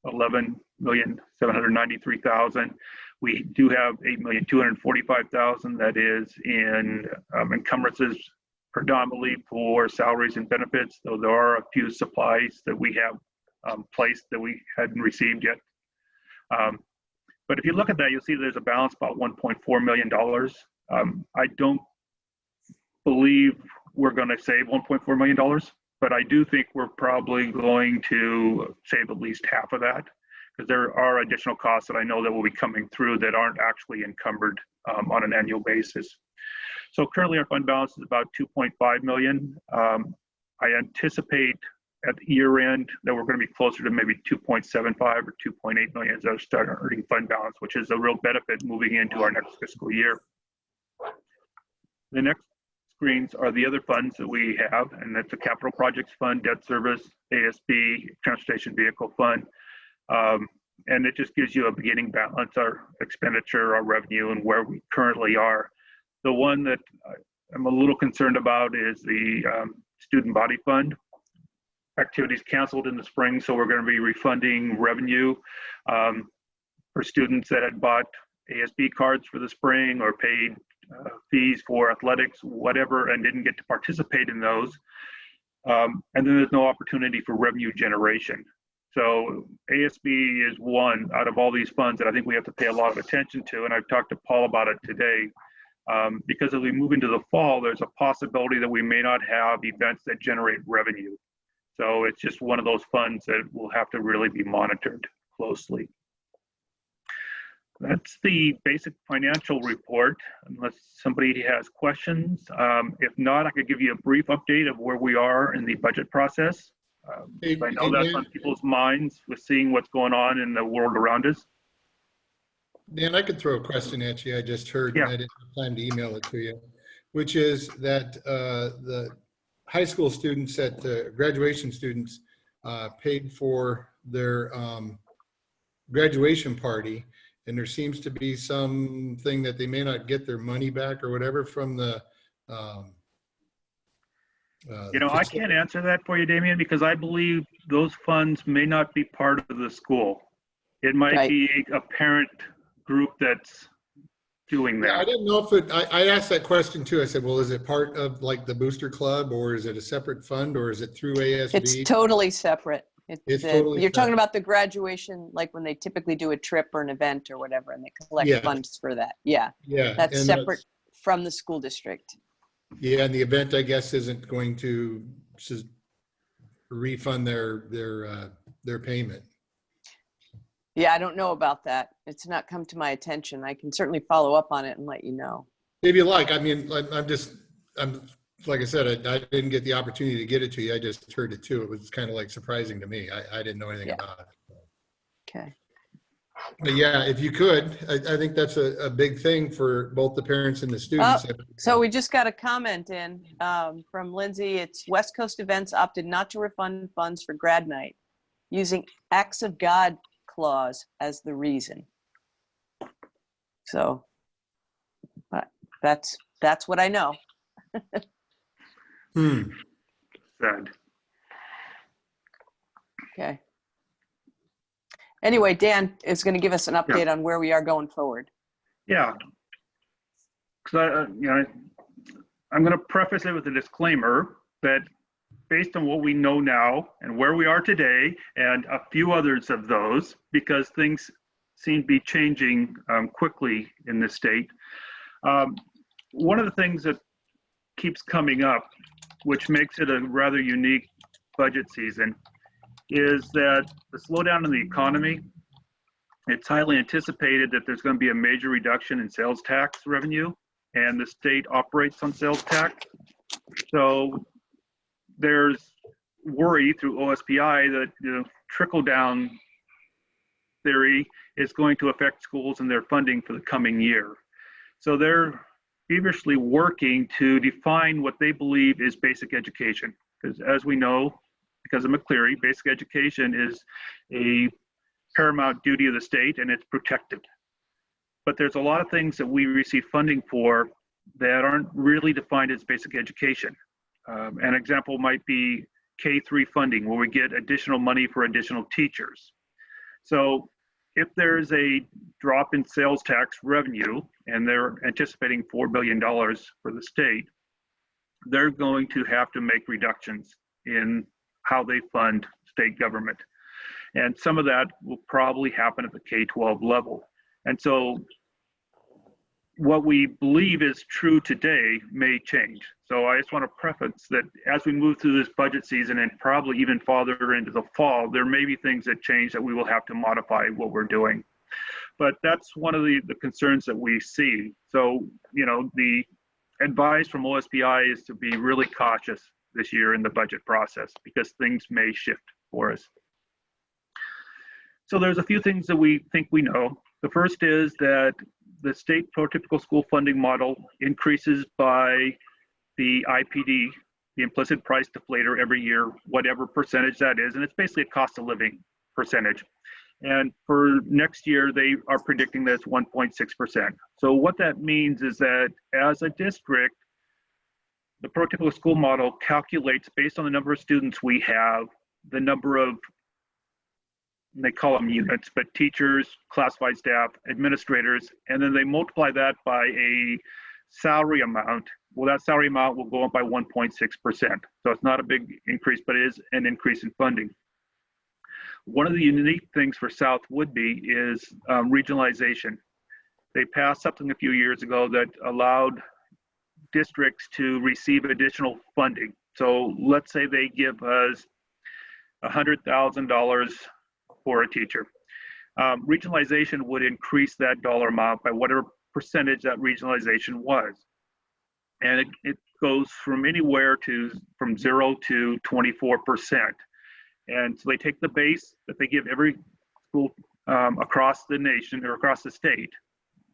Speaker 13: 11,793,000. We do have 8,245,000 that is in encumbrances, predominantly for salaries and benefits, though there are a few supplies that we have placed that we hadn't received yet. But if you look at that, you'll see there's a balance about $1.4 million. I don't believe we're going to save $1.4 million, but I do think we're probably going to save at least half of that. because there are additional costs that I know that will be coming through that aren't actually encumbered on an annual basis. So currently our fund balance is about 2.5 million. I anticipate at the year end that we're going to be closer to maybe 2.75 or 2.8 million as our starting fund balance, which is a real benefit moving into our next fiscal year. The next screens are the other funds that we have, and that's the capital projects fund, debt service, ASB, transportation vehicle fund. And it just gives you a beginning balance, our expenditure, our revenue, and where we currently are. The one that I'm a little concerned about is the student body fund. Activities canceled in the spring, so we're going to be refunding revenue for students that had bought ASB cards for the spring or paid fees for athletics, whatever, and didn't get to participate in those. And then there's no opportunity for revenue generation. So ASB is one out of all these funds that I think we have to pay a lot of attention to, and I've talked to Paul about it today. Because as we move into the fall, there's a possibility that we may not have events that generate revenue. So it's just one of those funds that will have to really be monitored closely. That's the basic financial report, unless somebody has questions. If not, I could give you a brief update of where we are in the budget process. I know that's on people's minds with seeing what's going on in the world around us.
Speaker 4: Dan, I could throw a question at you. I just heard, and I didn't have time to email it to you, which is that the high school students at graduation students paid for their graduation party, and there seems to be something that they may not get their money back or whatever from the
Speaker 13: you know, I can't answer that for you, Damien, because I believe those funds may not be part of the school. It might be a parent group that's doing that.
Speaker 4: Yeah, I didn't know if it, I asked that question too. I said, well, is it part of like the booster club, or is it a separate fund, or is it through ASB?
Speaker 5: It's totally separate.
Speaker 4: It's totally
Speaker 5: you're talking about the graduation, like when they typically do a trip or an event or whatever, and they collect funds for that. Yeah.
Speaker 4: Yeah.
Speaker 5: That's separate from the school district.
Speaker 4: Yeah, and the event, I guess, isn't going to refund their payment.
Speaker 5: Yeah, I don't know about that. It's not come to my attention. I can certainly follow up on it and let you know.
Speaker 4: If you like, I mean, I'm like I said, I didn't get the opportunity to get it to you. I just heard it too. It was kind of like surprising to me. I didn't know anything about it.
Speaker 5: Okay.
Speaker 4: But yeah, if you could, I think that's a big thing for both the parents and the students.
Speaker 5: So we just got a comment in from Lindsay. It's West Coast Events opted not to refund funds for grad night using acts of God clause as the reason. So that's what I know.
Speaker 13: Sad.
Speaker 5: Okay. Anyway, Dan is going to give us an update on where we are going forward.
Speaker 13: Yeah. Because I'm going to preface it with a disclaimer that based on what we know now and where we are today, and a few others of those, because things seem to be changing quickly in this state. One of the things that keeps coming up, which makes it a rather unique budget season, is that the slowdown in the economy, it's highly anticipated that there's going to be a major reduction in sales tax revenue, and the state operates on sales tax. So there's worry through OSPI that trickle down theory is going to affect schools and their funding for the coming year. So they're feverishly working to define what they believe is basic education. Because as we know, because of McCleary, basic education is a paramount duty of the state and it's protected. But there's a lot of things that we receive funding for that aren't really defined as basic education. An example might be K-3 funding, where we get additional money for additional teachers. So if there's a drop in sales tax revenue, and they're anticipating $4 billion for the state, they're going to have to make reductions in how they fund state government. And some of that will probably happen at the K-12 level. And so what we believe is true today may change. So I just want to preface that as we move through this budget season and probably even farther into the fall, there may be things that change that we will have to modify what we're doing. But that's one of the concerns that we see. So, you know, the advice from OSPI is to be really cautious this year in the budget process because things may shift for us. So there's a few things that we think we know. The first is that the state prototypical school funding model increases by the IPD, the implicit price deflator, every year, whatever percentage that is. And it's basically a cost of living percentage. And for next year, they are predicting that it's 1.6%. So what that means is that as a district, the prototypical school model calculates based on the number of students we have, the number of, they call them units, but teachers, classified staff, administrators, and then they multiply that by a salary amount. Well, that salary amount will go up by 1.6%. So it's not a big increase, but it is an increase in funding. One of the unique things for South Woodby is regionalization. They passed something a few years ago that allowed districts to receive additional funding. So let's say they give us $100,000 for a teacher. Regionalization would increase that dollar amount by whatever percentage that regionalization was. And it goes from anywhere from 0 to 24%. And so they take the base that they give every school across the nation or across the state,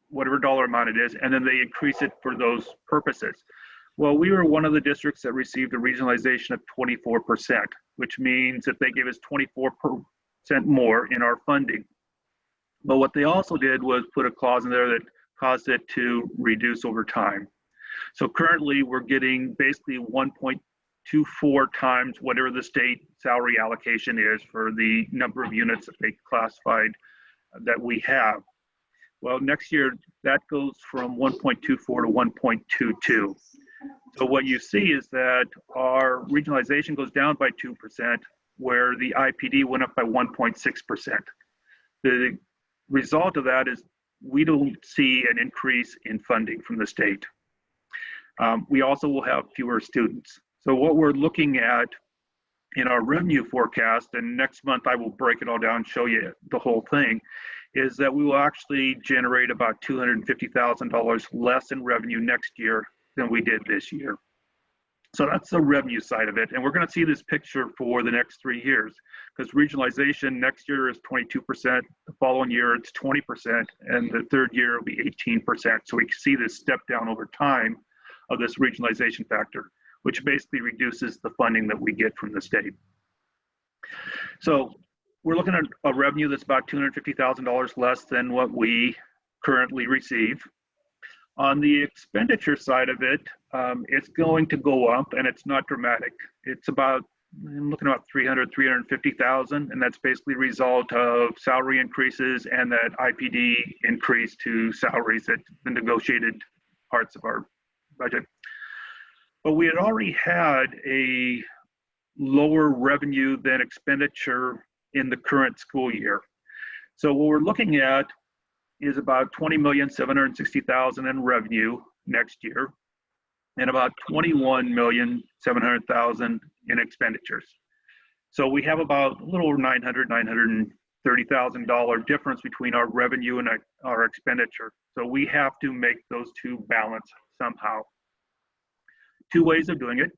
Speaker 13: whatever dollar amount it is, and then they increase it for those purposes. Well, we were one of the districts that received a regionalization of 24%, which means that they gave us 24% more in our funding. But what they also did was put a clause in there that caused it to reduce over time. So currently we're getting basically 1.24 times whatever the state salary allocation is for the number of units that they classified that we have. Well, next year that goes from 1.24 to 1.22. So what you see is that our regionalization goes down by 2%, where the IPD went up by 1.6%. The result of that is we don't see an increase in funding from the state. We also will have fewer students. So what we're looking at in our revenue forecast, and next month I will break it all down and show you the whole thing, is that we will actually generate about $250,000 less in revenue next year than we did this year. So that's the revenue side of it. And we're going to see this picture for the next 3 years, because regionalization next year is 22%, the following year it's 20%, and the third year will be 18%. So we can see this step down over time of this regionalization factor, which basically reduces the funding that we get from the state. So we're looking at a revenue that's about $250,000 less than what we currently receive. On the expenditure side of it, it's going to go up, and it's not dramatic. It's about, I'm looking at about 350,000, and that's basically a result of salary increases and that IPD increase to salaries that the negotiated parts of our budget. But we had already had a lower revenue than expenditure in the current school year. So what we're looking at is about $20,760,000 in revenue next year, and about $21,700,000 in expenditures. So we have about a little over $930,000 difference between our revenue and our expenditure. So we have to make those two balance somehow. Two ways of doing it.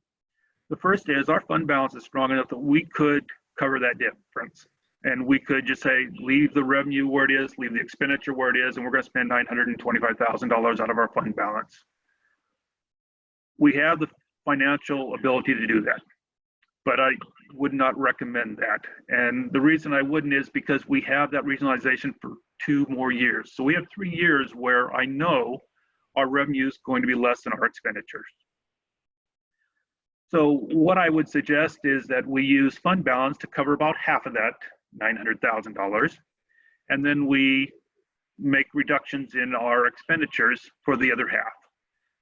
Speaker 13: The first is our fund balance is strong enough that we could cover that difference. And we could just say, leave the revenue where it is, leave the expenditure where it is, and we're going to spend $925,000 out of our fund balance. We have the financial ability to do that, but I would not recommend that. And the reason I wouldn't is because we have that regionalization for 2 more years. So we have 3 years where I know our revenue is going to be less than our expenditures. So what I would suggest is that we use fund balance to cover about half of that, $900,000, and then we make reductions in our expenditures for the other half.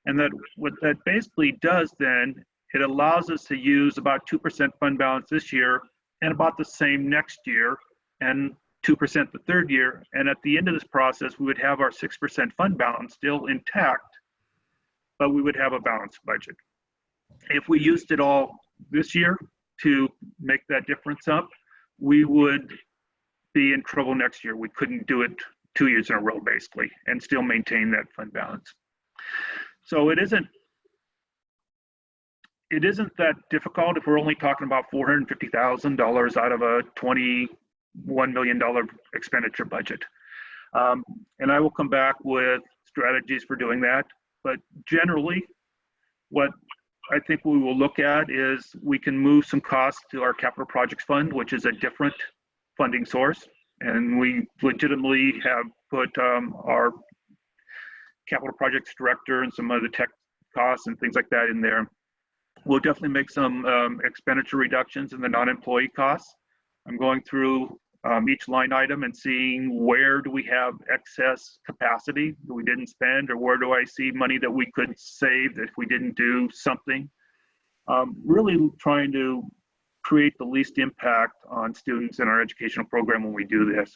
Speaker 13: And that what that basically does then, it allows us to use about 2% fund balance this year and about the same next year, and 2% the third year. And at the end of this process, we would have our 6% fund balance still intact, but we would have a balanced budget. If we used it all this year to make that difference up, we would be in trouble next year. We couldn't do it 2 years in a row, basically, and still maintain that fund balance. So it isn't that difficult if we're only talking about $450,000 out of a $21 million expenditure budget. And I will come back with strategies for doing that. But generally, what I think we will look at is we can move some costs to our capital projects fund, which is a different funding source. And we legitimately have put our capital projects director and some other tech costs and things like that in there. We'll definitely make some expenditure reductions in the non-employee costs. I'm going through each line item and seeing where do we have excess capacity that we didn't spend, or where do I see money that we could save if we didn't do something. Really trying to create the least impact on students in our educational program when we do this.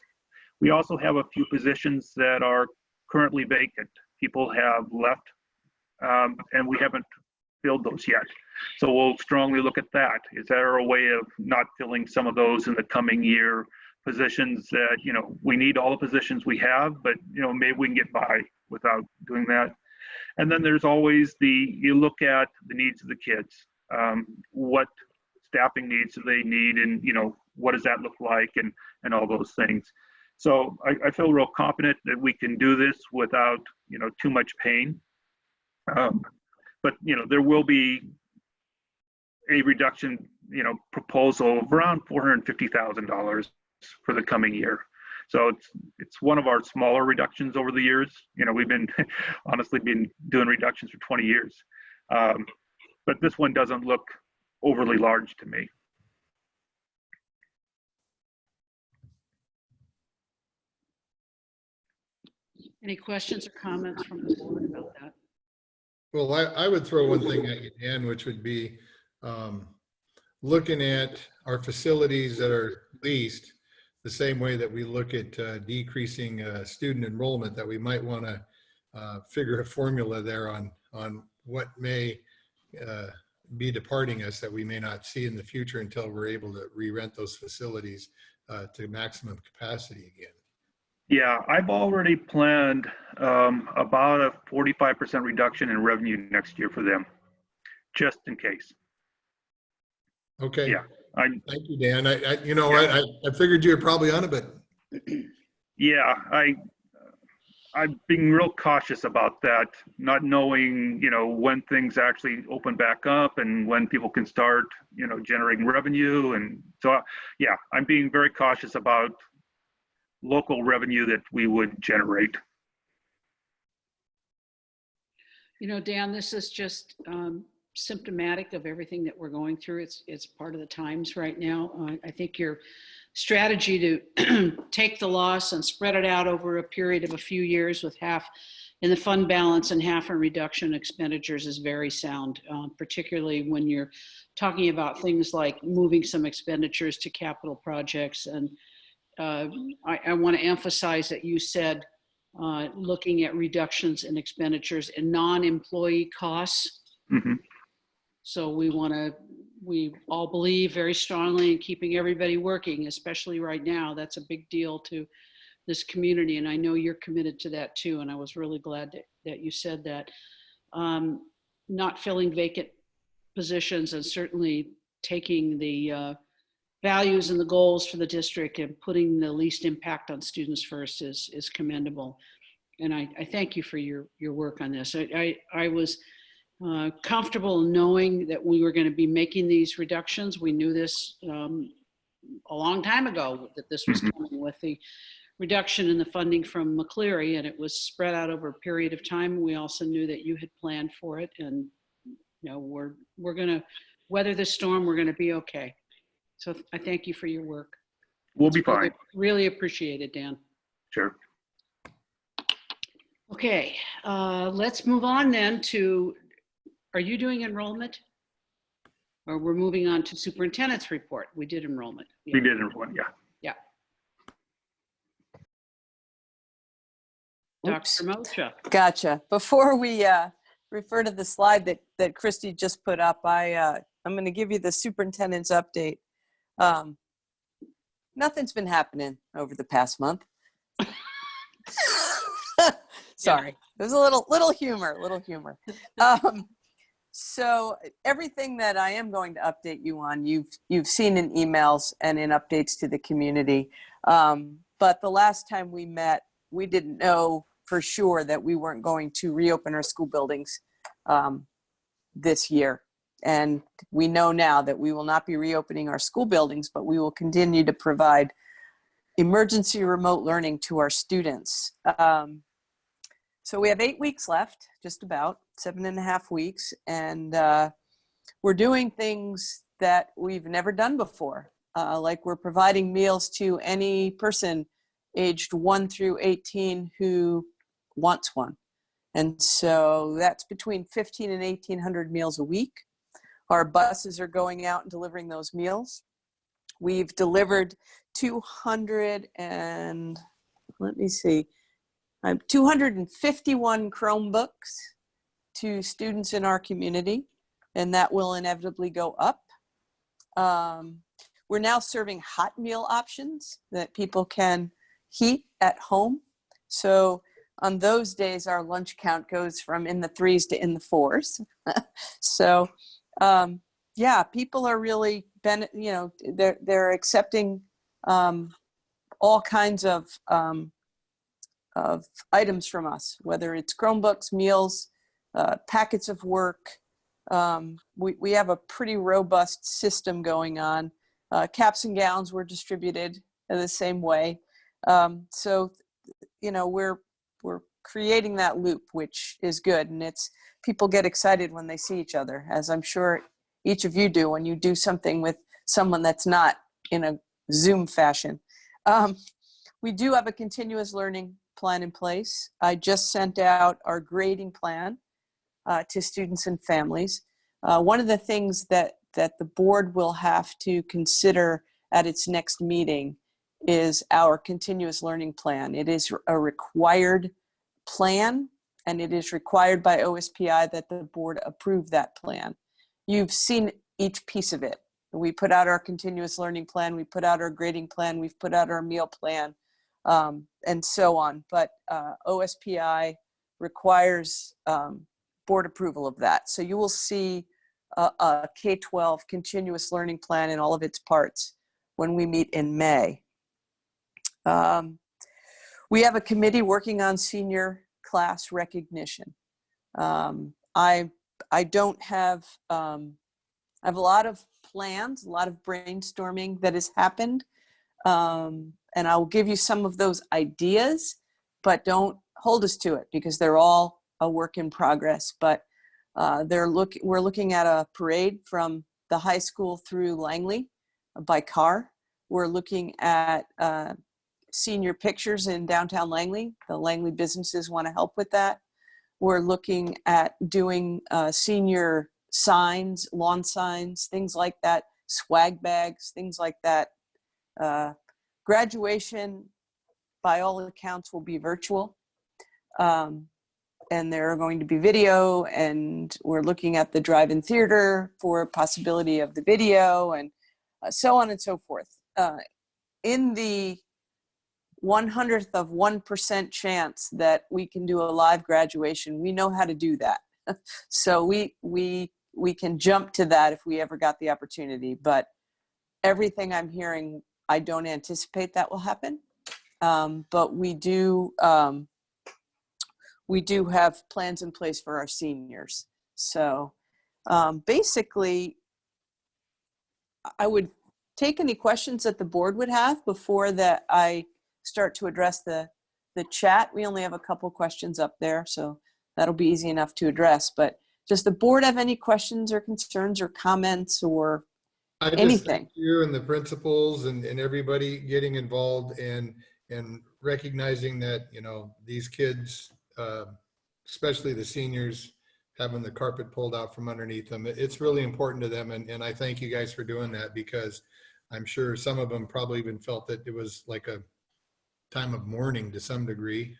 Speaker 13: We also have a few positions that are currently vacant. People have left and we haven't filled those yet. So we'll strongly look at that. Is there a way of not filling some of those in the coming year positions that, you know, we need all the positions we have, but, you know, maybe we can get by without doing that. And then there's always you look at the needs of the kids. What staffing needs do they need, and, you know, what does that look like, and all those things. So I feel real confident that we can do this without, you know, too much pain. But, you know, there will be a reduction, you know, proposal of around $450,000 for the coming year. So it's one of our smaller reductions over the years. You know, we've been honestly been doing reductions for 20 years. But this one doesn't look overly large to me.
Speaker 2: Any questions or comments from the board about that?
Speaker 4: Well, I would throw one thing at you, Dan, which would be looking at our facilities that are leased the same way that we look at decreasing student enrollment, that we might want to figure a formula there on what may be departing us that we may not see in the future until we're able to re-rent those facilities to maximum capacity again.
Speaker 13: Yeah, I've already planned about a 45% reduction in revenue next year for them, just in case.
Speaker 4: Okay.
Speaker 13: Yeah.
Speaker 4: Thank you, Dan. You know, yeah. I figured you were probably on it, but.
Speaker 13: Yeah, I'm being real cautious about that, not knowing, you know, when things actually open back up and when people can start, you know, generating revenue. And so, yeah, I'm being very cautious about local revenue that we would generate.
Speaker 2: You know, Dan, this is just symptomatic of everything that we're going through. It's part of the times right now. I think your strategy to take the loss and spread it out over a period of a few years with half in the fund balance and half in reduction expenditures is very sound, particularly when you're talking about things like moving some expenditures to capital projects. And I want to emphasize that you said looking at reductions in expenditures and non-employee costs.
Speaker 13: Mm-hmm.
Speaker 2: So we all believe very strongly in keeping everybody working, especially right now. That's a big deal to this community. And I know you're committed to that too. And I was really glad that you said that. Not filling vacant positions and certainly taking the values and the goals for the district and putting the least impact on students first is commendable. And I thank you for your work on this. I was comfortable knowing that we were going to be making these reductions. We knew this a long time ago, that this was coming with the reduction in the funding from McCleary, and it was spread out over a period of time. We also knew that you had planned for it, and you know, we're going to weather this storm. We're going to be okay. So I thank you for your work.
Speaker 13: We'll be fine.
Speaker 2: Really appreciate it, Dan.
Speaker 13: Sure.
Speaker 2: Okay, let's move on then to, are you doing enrollment? Or we're moving on to superintendent's report? We did enrollment. Yeah.
Speaker 13: We did enrollment, yeah.
Speaker 2: Yeah. Dr. Mocha.
Speaker 5: Gotcha. Before we refer to the slide that Christy just put up, I'm going to give you the superintendent's update. Nothing's been happening over the past month. Sorry, it was a little humor. So everything that I am going to update you on, you've seen in emails and in updates to the community. But the last time we met, we didn't know for sure that we weren't going to reopen our school buildings this year. And we know now that we will not be reopening our school buildings, but we will continue to provide emergency remote learning to our students. So we have 8 weeks left, just about 7.5 weeks. And we're doing things that we've never done before. Like we're providing meals to any person aged 1 through 18 who wants one. And so that's between 1,500 and 1,800 meals a week. Our buses are going out and delivering those meals. We've delivered 251 Chromebooks to students in our community, and that will inevitably go up. We're now serving hot meal options that people can heat at home. So on those days, our lunch count goes from in the 3s to in the 4s. So yeah, people are really, they're accepting all kinds of items from us, whether it's Chromebooks, meals, packets of work. We have a pretty robust system going on. Caps and gowns were distributed in the same way. So, we're creating that loop, which is good. And people get excited when they see each other, as I'm sure each of you do when you do something with someone that's not in a Zoom fashion. We do have a continuous learning plan in place. I just sent out our grading plan to students and families. One of the things that the board will have to consider at its next meeting is our continuous learning plan. It is a required plan, and it is required by OSPI that the board approve that plan. You've seen each piece of it. We put out our continuous learning plan, we put out our grading plan, we've put out our meal plan, and so on. But OSPI requires board approval of that. So you will see a K-12 continuous learning plan in all of its parts when we meet in May. We have a committee working on senior class recognition. I don't have, I have a lot of plans, a lot of brainstorming that has happened. And I'll give you some of those ideas, but don't hold us to it because they're all a work in progress. But we're looking at a parade from the high school through Langley by car. We're looking at senior pictures in downtown Langley. The Langley businesses want to help with that. We're looking at doing senior signs, lawn signs, things like that, swag bags, things like that. Graduation, by all accounts, will be virtual. And there are going to be video, and we're looking at the drive-in theater for possibility of the video, and so on and so forth. In the 100th of 1% chance that we can do a live graduation, we know how to do that. So we can jump to that if we ever got the opportunity. But everything I'm hearing, I don't anticipate that will happen. But we do have plans in place for our seniors. So basically, I would take any questions that the board would have before that I start to address the chat. We only have a couple questions up there, so that'll be easy enough to address. But does the board have any questions or concerns or comments or anything?
Speaker 4: I just thank you and the principals and everybody getting involved and recognizing that, these kids, especially the seniors, having the carpet pulled out from underneath them. It's really important to them. And I thank you guys for doing that, because I'm sure some of them probably even felt that it was like a time of mourning to some degree.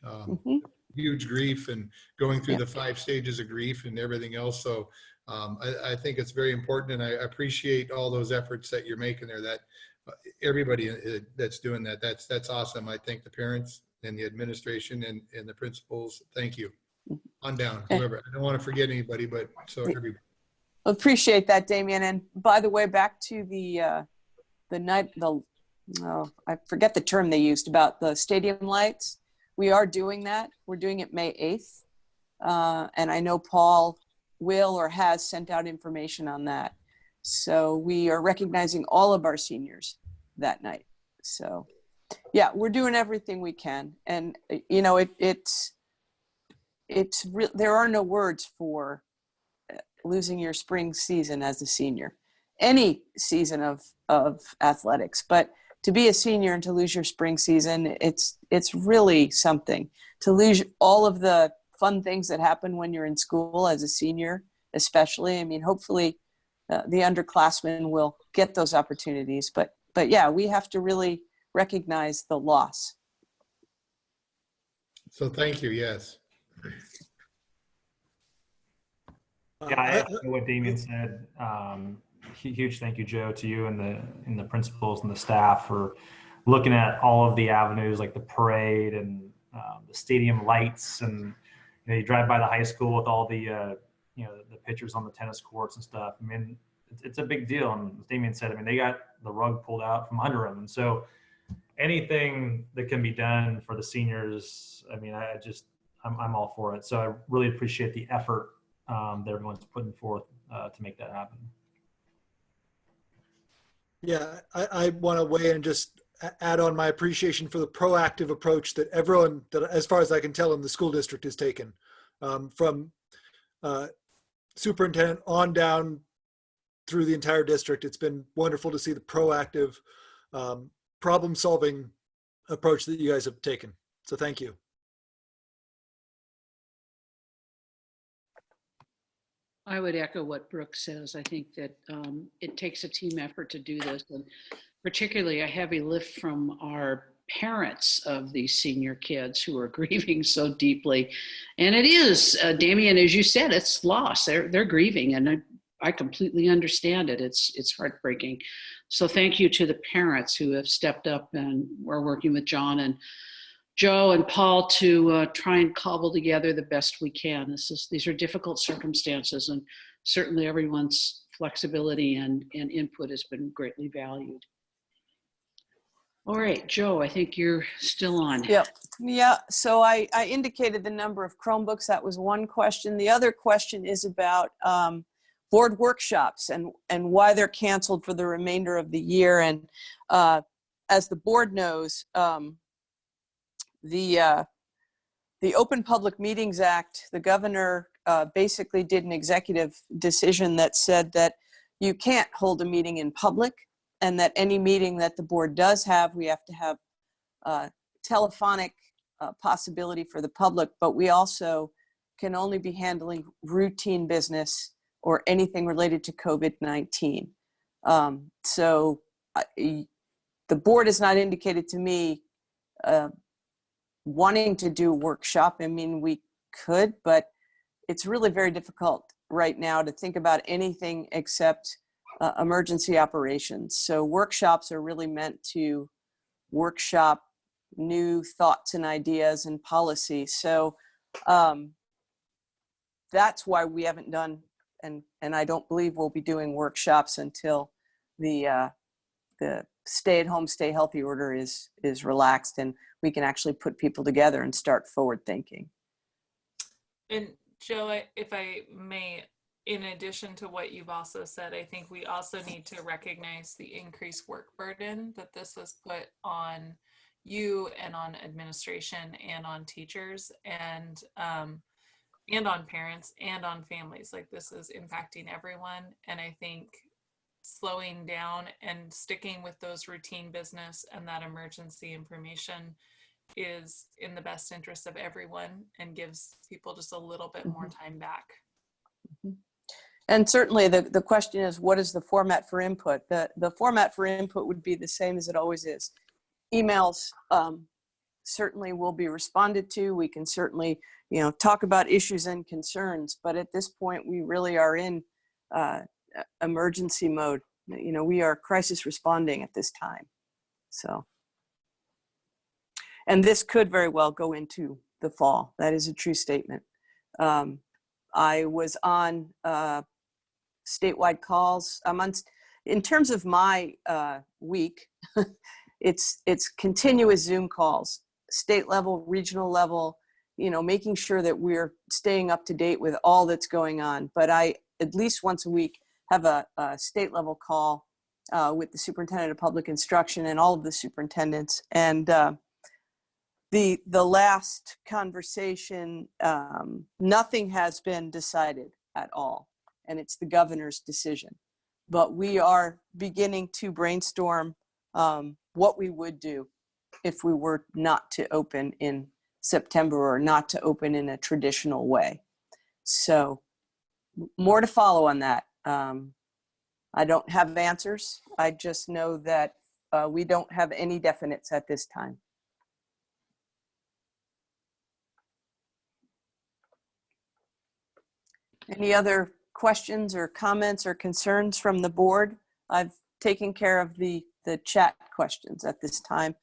Speaker 4: huge grief and going through the 5 stages of grief and everything else. So I think it's very important, and I appreciate all those efforts that you're making there. That everybody that's doing that, that's awesome. I thank the parents and the administration and the principals. Thank you. On down, whoever. I don't want to forget anybody, but so everybody.
Speaker 5: Appreciate that, Damien. And by the way, back to the night, I forget the term they used about the stadium lights. We are doing that. We're doing it May 8th. And I know Paul will or has sent out information on that. So we are recognizing all of our seniors that night. So yeah, we're doing everything we can. And you know, there are no words for losing your spring season as a senior, any season of athletics, but to be a senior and to lose your spring season, it's really something. To lose all of the fun things that happen when you're in school as a senior, especially. I mean, hopefully the underclassmen will get those opportunities, but yeah, we have to really recognize the loss.
Speaker 4: So thank you. Yes.
Speaker 15: Yeah, I echo what Damien said. Huge thank you, Joe, to you and the principals and the staff for looking at all of the avenues, like the parade and the stadium lights, and you know, you drive by the high school with all the you know, the pictures on the tennis courts and stuff. I mean, it's a big deal. And as Damien said, I mean, they got the rug pulled out from under them, and so anything that can be done for the seniors, I mean, I'm all for it. So I really appreciate the effort that everyone's putting forth to make that happen.
Speaker 14: Yeah, I want to weigh in and just add on my appreciation for the proactive approach that everyone, that as far as I can tell in the school district, has taken, from superintendent on down through the entire district. It's been wonderful to see the proactive problem-solving approach that you guys have taken. So thank you.
Speaker 2: I would echo what Brooke says. I think that it takes a team effort to do this, and particularly a heavy lift from our parents of these senior kids who are grieving so deeply. And it is, Damien, as you said, it's loss. They're grieving, and I completely understand it. It's heartbreaking. So thank you to the parents who have stepped up and we're working with John and Joe and Paul to try and cobble together the best we can. These are difficult circumstances, and certainly everyone's flexibility and input has been greatly valued. All right, Joe, I think you're still on.
Speaker 5: Yep. Yeah. So I indicated the number of Chromebooks. That was one question. The other question is about board workshops and why they're canceled for the remainder of the year. And as the board knows, the Open Public Meetings Act, the governor basically did an executive decision that said that you can't hold a meeting in public, and that any meeting that the board does have, we have to have telephonic possibility for the public, but we also can only be handling routine business or anything related to COVID-19. So the board has not indicated to me wanting to do a workshop. I mean, we could, but it's really very difficult right now to think about anything except emergency operations. So workshops are really meant to workshop new thoughts and ideas and policy. So that's why we haven't done, and I don't believe we'll be doing workshops until the stay at home, stay healthy order is relaxed and we can actually put people together and start forward thinking.
Speaker 3: And Joe, if I may, in addition to what you've also said, I think we also need to recognize the increased work burden that this has put on you and on administration and on teachers and on parents and on families. Like, this is impacting everyone. And I think slowing down and sticking with those routine business and that emergency information is in the best interest of everyone and gives people just a little bit more time back.
Speaker 5: And certainly the question is, what is the format for input? The format for input would be the same as it always is. Emails, certainly will be responded to. We can certainly, talk about issues and concerns, but at this point, we really are in emergency mode. We are crisis responding at this time. So, and this could very well go into the fall. That is a true statement. I was on statewide calls. In terms of my week, it's continuous Zoom calls, state level, regional level, making sure that we're staying up to date with all that's going on. But I, at least once a week, have a state level call with the superintendent of public instruction and all of the superintendents. And the last conversation, nothing has been decided at all, and it's the governor's decision. But we are beginning to brainstorm what we would do if we were not to open in September or not to open in a traditional way. So more to follow on that. I don't have answers. I just know that we don't have any definites at this time. Any other questions or comments or concerns from the board? I've taken care of the chat questions at this time.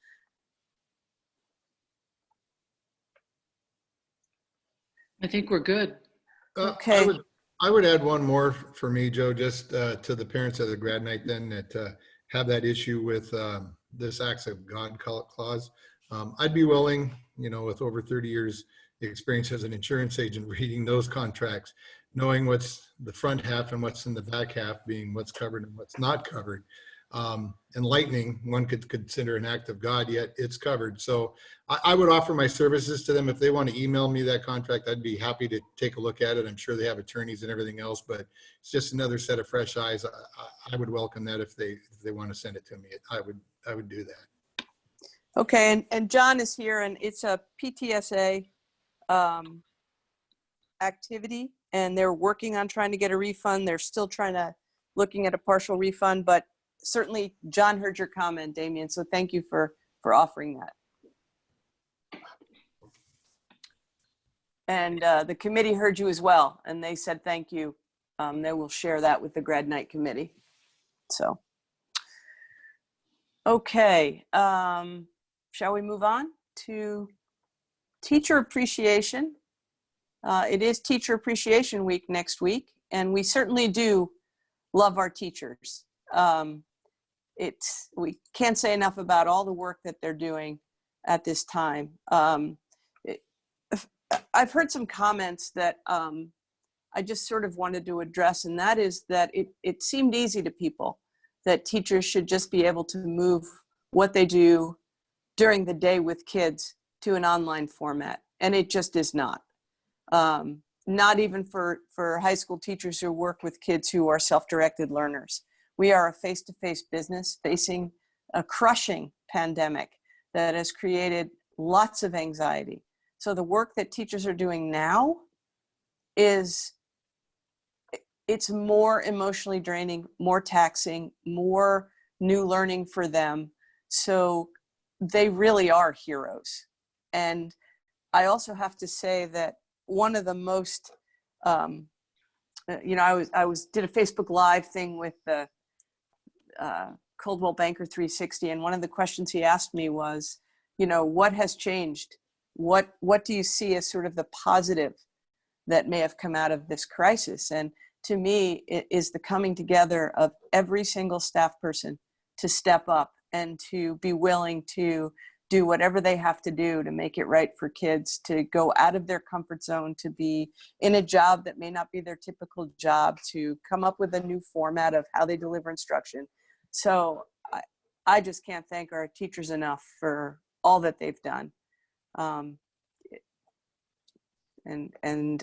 Speaker 2: I think we're good.
Speaker 5: Okay.
Speaker 4: I would add one more for me, Joe, just to the parents of the grad night then that have that issue with this acts of God clause. I'd be willing, with over 30 years experience as an insurance agent, reading those contracts, knowing what's the front half and what's in the back half, being what's covered and what's not covered. Enlightening, one could consider an act of God, yet it's covered. So I would offer my services to them. If they want to email me that contract, I'd be happy to take a look at it. I'm sure they have attorneys and everything else, but it's just another set of fresh eyes. I would welcome that if they want to send it to me. I would do that.
Speaker 5: Okay, and John is here, and it's a PTSA activity, and they're working on trying to get a refund. They're still looking at a partial refund, but certainly John heard your comment, Damien, so thank you for offering that. And the committee heard you as well, and they said thank you. They will share that with the grad night committee. So, okay, shall we move on to teacher appreciation? It is Teacher Appreciation Week next week, and we certainly do love our teachers. We can't say enough about all the work that they're doing at this time. I've heard some comments that I just sort of wanted to address, and that is that it seemed easy to people that teachers should just be able to move what they do during the day with kids to an online format, and it just is not. Not even for high school teachers who work with kids who are self-directed learners. We are a face-to-face business facing a crushing pandemic that has created lots of anxiety. So the work that teachers are doing now it's more emotionally draining, more taxing, more new learning for them. So they really are heroes. And I also have to say that one of the most, I did a Facebook Live thing with the Coldwell Banker 360, and one of the questions he asked me was, what has changed? What do you see as sort of the positive that may have come out of this crisis? And to me, it is the coming together of every single staff person to step up and to be willing to do whatever they have to do to make it right for kids, to go out of their comfort zone, to be in a job that may not be their typical job, to come up with a new format of how they deliver instruction. So I just can't thank our teachers enough for all that they've done. And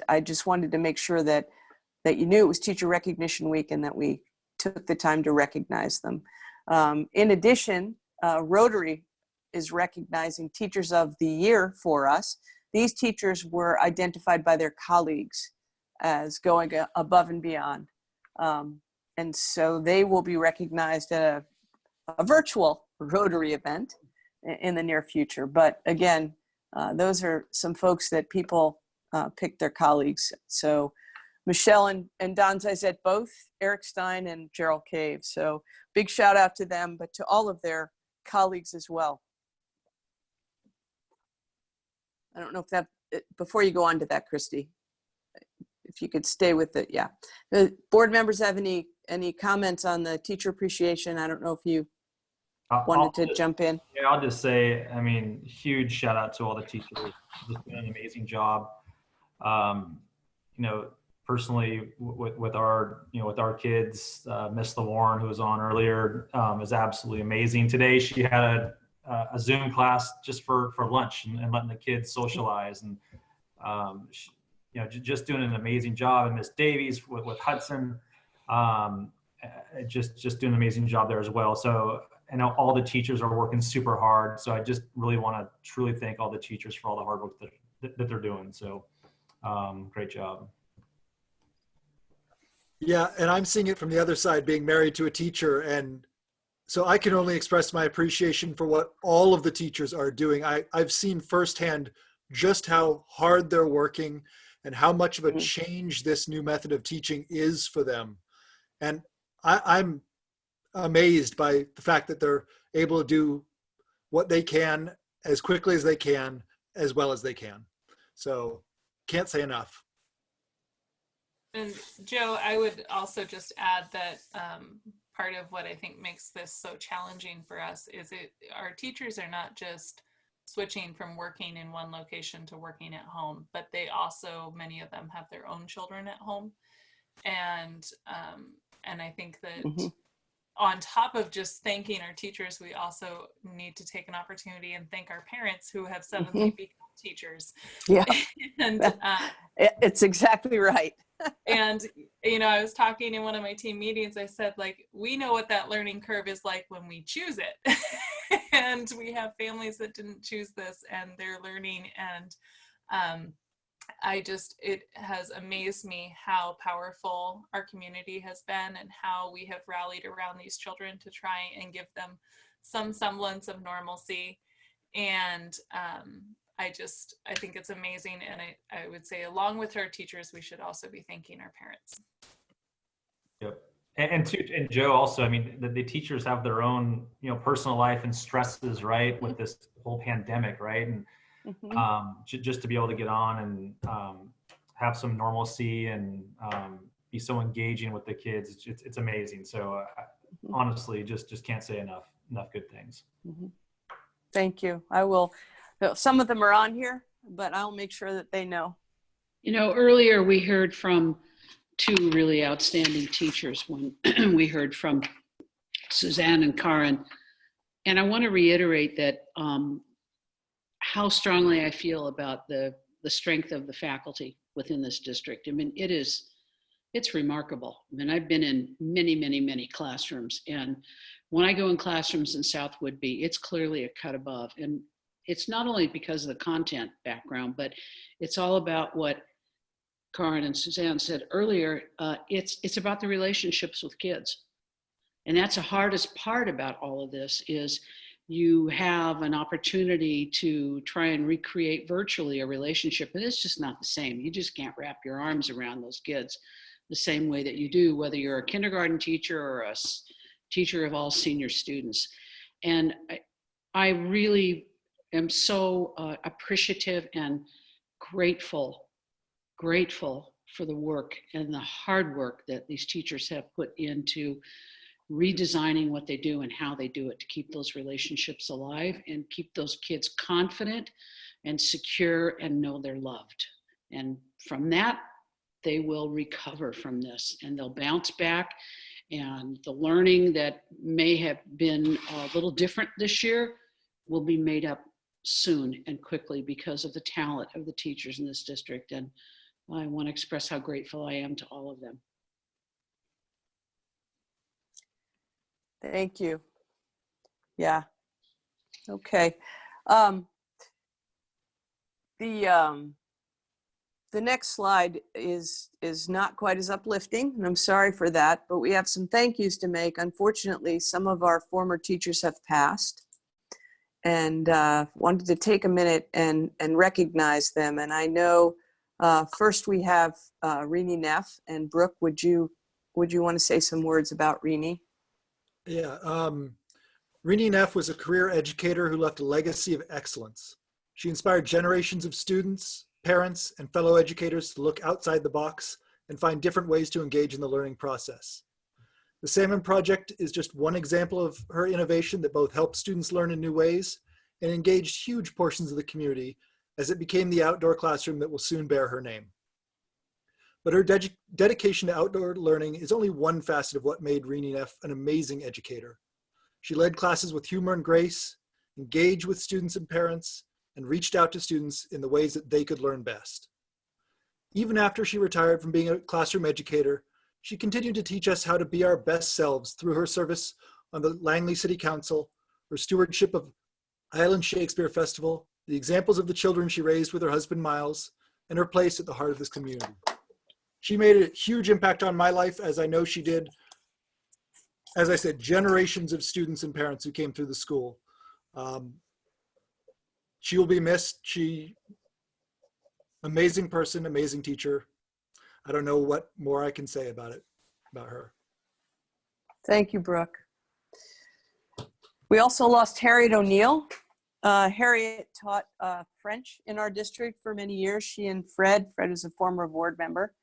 Speaker 5: I just wanted to make sure that you knew it was Teacher Recognition Week and that we took the time to recognize them. In addition, Rotary is recognizing Teachers of the Year for us. These teachers were identified by their colleagues as going above and beyond. And so they will be recognized at a virtual Rotary event. in the near future. But again, those are some folks that people pick their colleagues. So Michelle and Don Zizet, both Eric Stein and Gerald Cave. So big shout out to them, but to all of their colleagues as well. I don't know if that, before you go on to that, Christy, if you could stay with it. Yeah. The board members have any comments on the teacher appreciation? I don't know if you wanted to jump in.
Speaker 15: Yeah, I'll just say, I mean, huge shout out to all the teachers. Just doing an amazing job. You know, personally with our kids, Miss LaWarren, who was on earlier, is absolutely amazing. Today she had a Zoom class just for lunch and letting the kids socialize, and she, you know, just doing an amazing job. And Miss Davies with Hudson, just doing an amazing job there as well. So I know all the teachers are working super hard. So I just really want to truly thank all the teachers for all the hard work that they're doing. So great job.
Speaker 14: Yeah, and I'm seeing it from the other side, being married to a teacher. And so I can only express my appreciation for what all of the teachers are doing. I've seen firsthand just how hard they're working and how much of a change this new method of teaching is for them. And I'm amazed by the fact that they're able to do what they can as quickly as they can, as well as they can. So can't say enough.
Speaker 3: And Joe, I would also just add that part of what I think makes this so challenging for us is our teachers are not just switching from working in one location to working at home, but they also, many of them have their own children at home. And I think that on top of just thanking our teachers, we also need to take an opportunity and thank our parents who have suddenly become teachers.
Speaker 5: Yeah,
Speaker 3: and
Speaker 5: it's exactly right.
Speaker 3: And, you know, I was talking in one of my team meetings, I said, like, we know what that learning curve is like when we choose it. And we have families that didn't choose this and they're learning. And it has amazed me how powerful our community has been and how we have rallied around these children to try and give them some semblance of normalcy. And I think it's amazing. And I would say, along with our teachers, we should also be thanking our parents.
Speaker 15: Yep. And Joe, also, I mean, the teachers have their own, you know, personal life and stresses, right, with this whole pandemic, right? And just to be able to get on and have some normalcy and be so engaging with the kids, it's amazing. So honestly, just can't say enough good things.
Speaker 5: Thank you. I will. Some of them are on here, but I'll make sure that they know.
Speaker 2: You know, earlier we heard from two really outstanding teachers when we heard from Suzanne and Karen. And I want to reiterate that how strongly I feel about the strength of the faculty within this district. I mean, it's remarkable. I mean, I've been in many classrooms, and when I go in classrooms in South Woodby, it's clearly a cut above. And it's not only because of the content background, but it's all about what Karen and Suzanne said earlier. It's about the relationships with kids. And that's the hardest part about all of this is you have an opportunity to try and recreate virtually a relationship, and it's just not the same. You just can't wrap your arms around those kids the same way that you do, whether you're a kindergarten teacher or a teacher of all senior students. And I really am so appreciative and grateful for the work and the hard work that these teachers have put into redesigning what they do and how they do it to keep those relationships alive and keep those kids confident and secure and know they're loved. And from that, they will recover from this and they'll bounce back. And the learning that may have been a little different this year will be made up soon and quickly because of the talent of the teachers in this district. And I want to express how grateful I am to all of them.
Speaker 5: Thank you. Yeah. Okay. The next slide is not quite as uplifting, and I'm sorry for that, but we have some thank yous to make. Unfortunately, some of our former teachers have passed, and wanted to take a minute and recognize them. And I know first we have Rini Neff, and Brooke, would you want to say some words about Rini?
Speaker 14: Yeah, Rini Neff was a career educator who left a legacy of excellence. She inspired generations of students, parents, and fellow educators to look outside the box and find different ways to engage in the learning process. The Salmon Project is just one example of her innovation that both helped students learn in new ways and engaged huge portions of the community as it became the outdoor classroom that will soon bear her name. But her dedication to outdoor learning is only one facet of what made Rini Neff an amazing educator. She led classes with humor and grace, engaged with students and parents, and reached out to students in the ways that they could learn best. Even after she retired from being a classroom educator, she continued to teach us how to be our best selves through her service on the Langley City Council, her stewardship of Island Shakespeare Festival, the examples of the children she raised with her husband Miles, and her place at the heart of this community. She made a huge impact on my life, as I know she did, as I said, generations of students and parents who came through the school. She will be missed. Amazing person, amazing teacher. I don't know what more I can say about her.
Speaker 5: Thank you, Brooke. We also lost Harriet O'Neill. Harriet taught French in our district for many years. She and Fred is a former board member.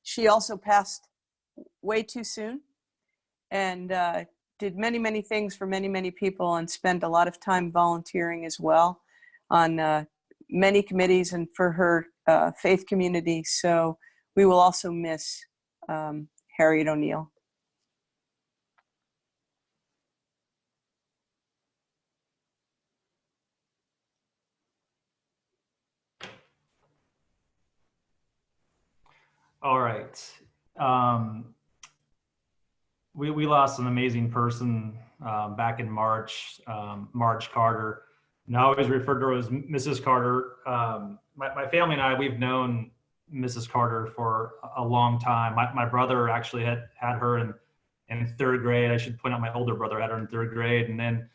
Speaker 5: She also passed way too soon and did many, many things for many, many people and spent a lot of time volunteering as well on many committees and for her faith community. So we will also miss Harriet O'Neill.
Speaker 15: All right. We lost an amazing person back in March, Marge Carter. And I always referred to her as Mrs. Carter. My family and I, we've known Mrs. Carter for a long time. My brother actually had her in third grade. I should point out my older brother had her in third grade. And then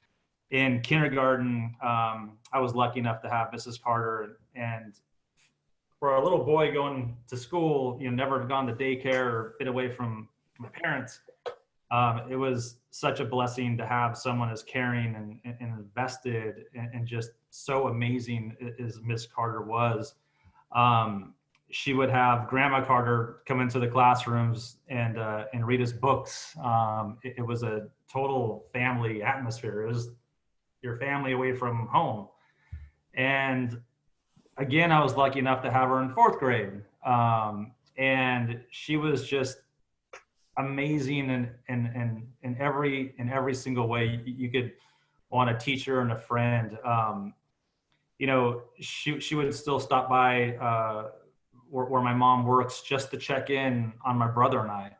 Speaker 15: in kindergarten, I was lucky enough to have Mrs. Carter. And for a little boy going to school, never gone to daycare or been away from my parents, it was such a blessing to have someone as caring and invested and just so amazing as Miss Carter was. She would have Grandma Carter come into the classrooms and read us books. It was a total family atmosphere. It was your family away from home. And again, I was lucky enough to have her in fourth grade. And she was just amazing in every single way you could want a teacher and a friend. She would still stop by where my mom works just to check in on my brother and I.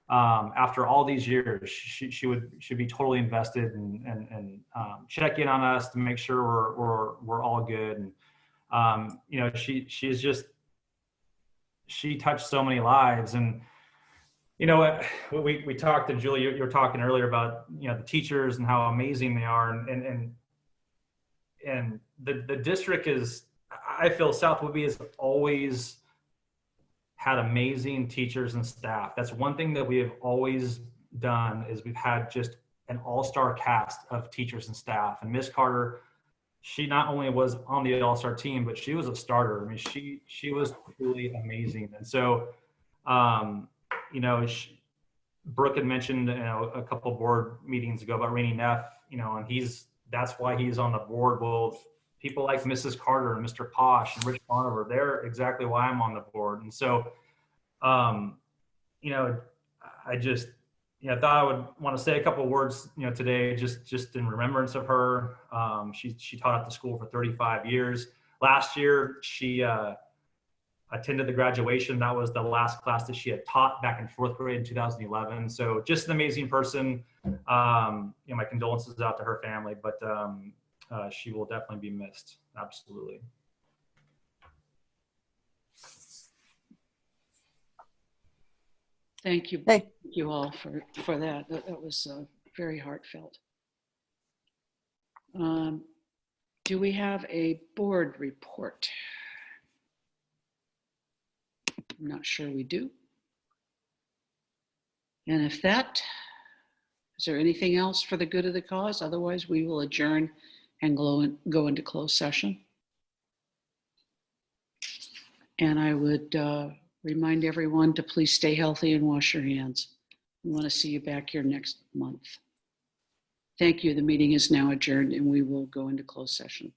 Speaker 15: After all these years, she'd be totally invested and check in on us to make sure we're all good. And she touched so many lives. And we talked, and Julie, you were talking earlier about the teachers and how amazing they are, and the district is, I feel South Whitby has always had amazing teachers and staff. That's one thing that we have always done, is we've had just an all-star cast of teachers and staff. And Miss Carter, she not only was on the all-star team, but she was a starter. I mean, she was truly amazing. And so, Brooke had mentioned a couple board meetings ago about Rainy Neff, and that's why he's on the board. Well, people like Mrs. Carter and Mr. Posh and Rich Conover, they're exactly why I'm on the board. And so, I just, thought I would want to say a couple of words, today, just in remembrance of her. She taught at the school for 35 years. Last year, she attended the graduation. That was the last class that she had taught back in fourth grade in 2011. So just an amazing person. My condolences out to her family, but she will definitely be missed. Absolutely.
Speaker 2: Thank you. Thank you all for that. That was very heartfelt. Do we have a board report? I'm not sure we do. And if that, is there anything else for the good of the cause? Otherwise, we will adjourn and go into closed session. And I would remind everyone to please stay healthy and wash your hands. We want to see you back here next month. Thank you. The meeting is now adjourned and we will go into closed session.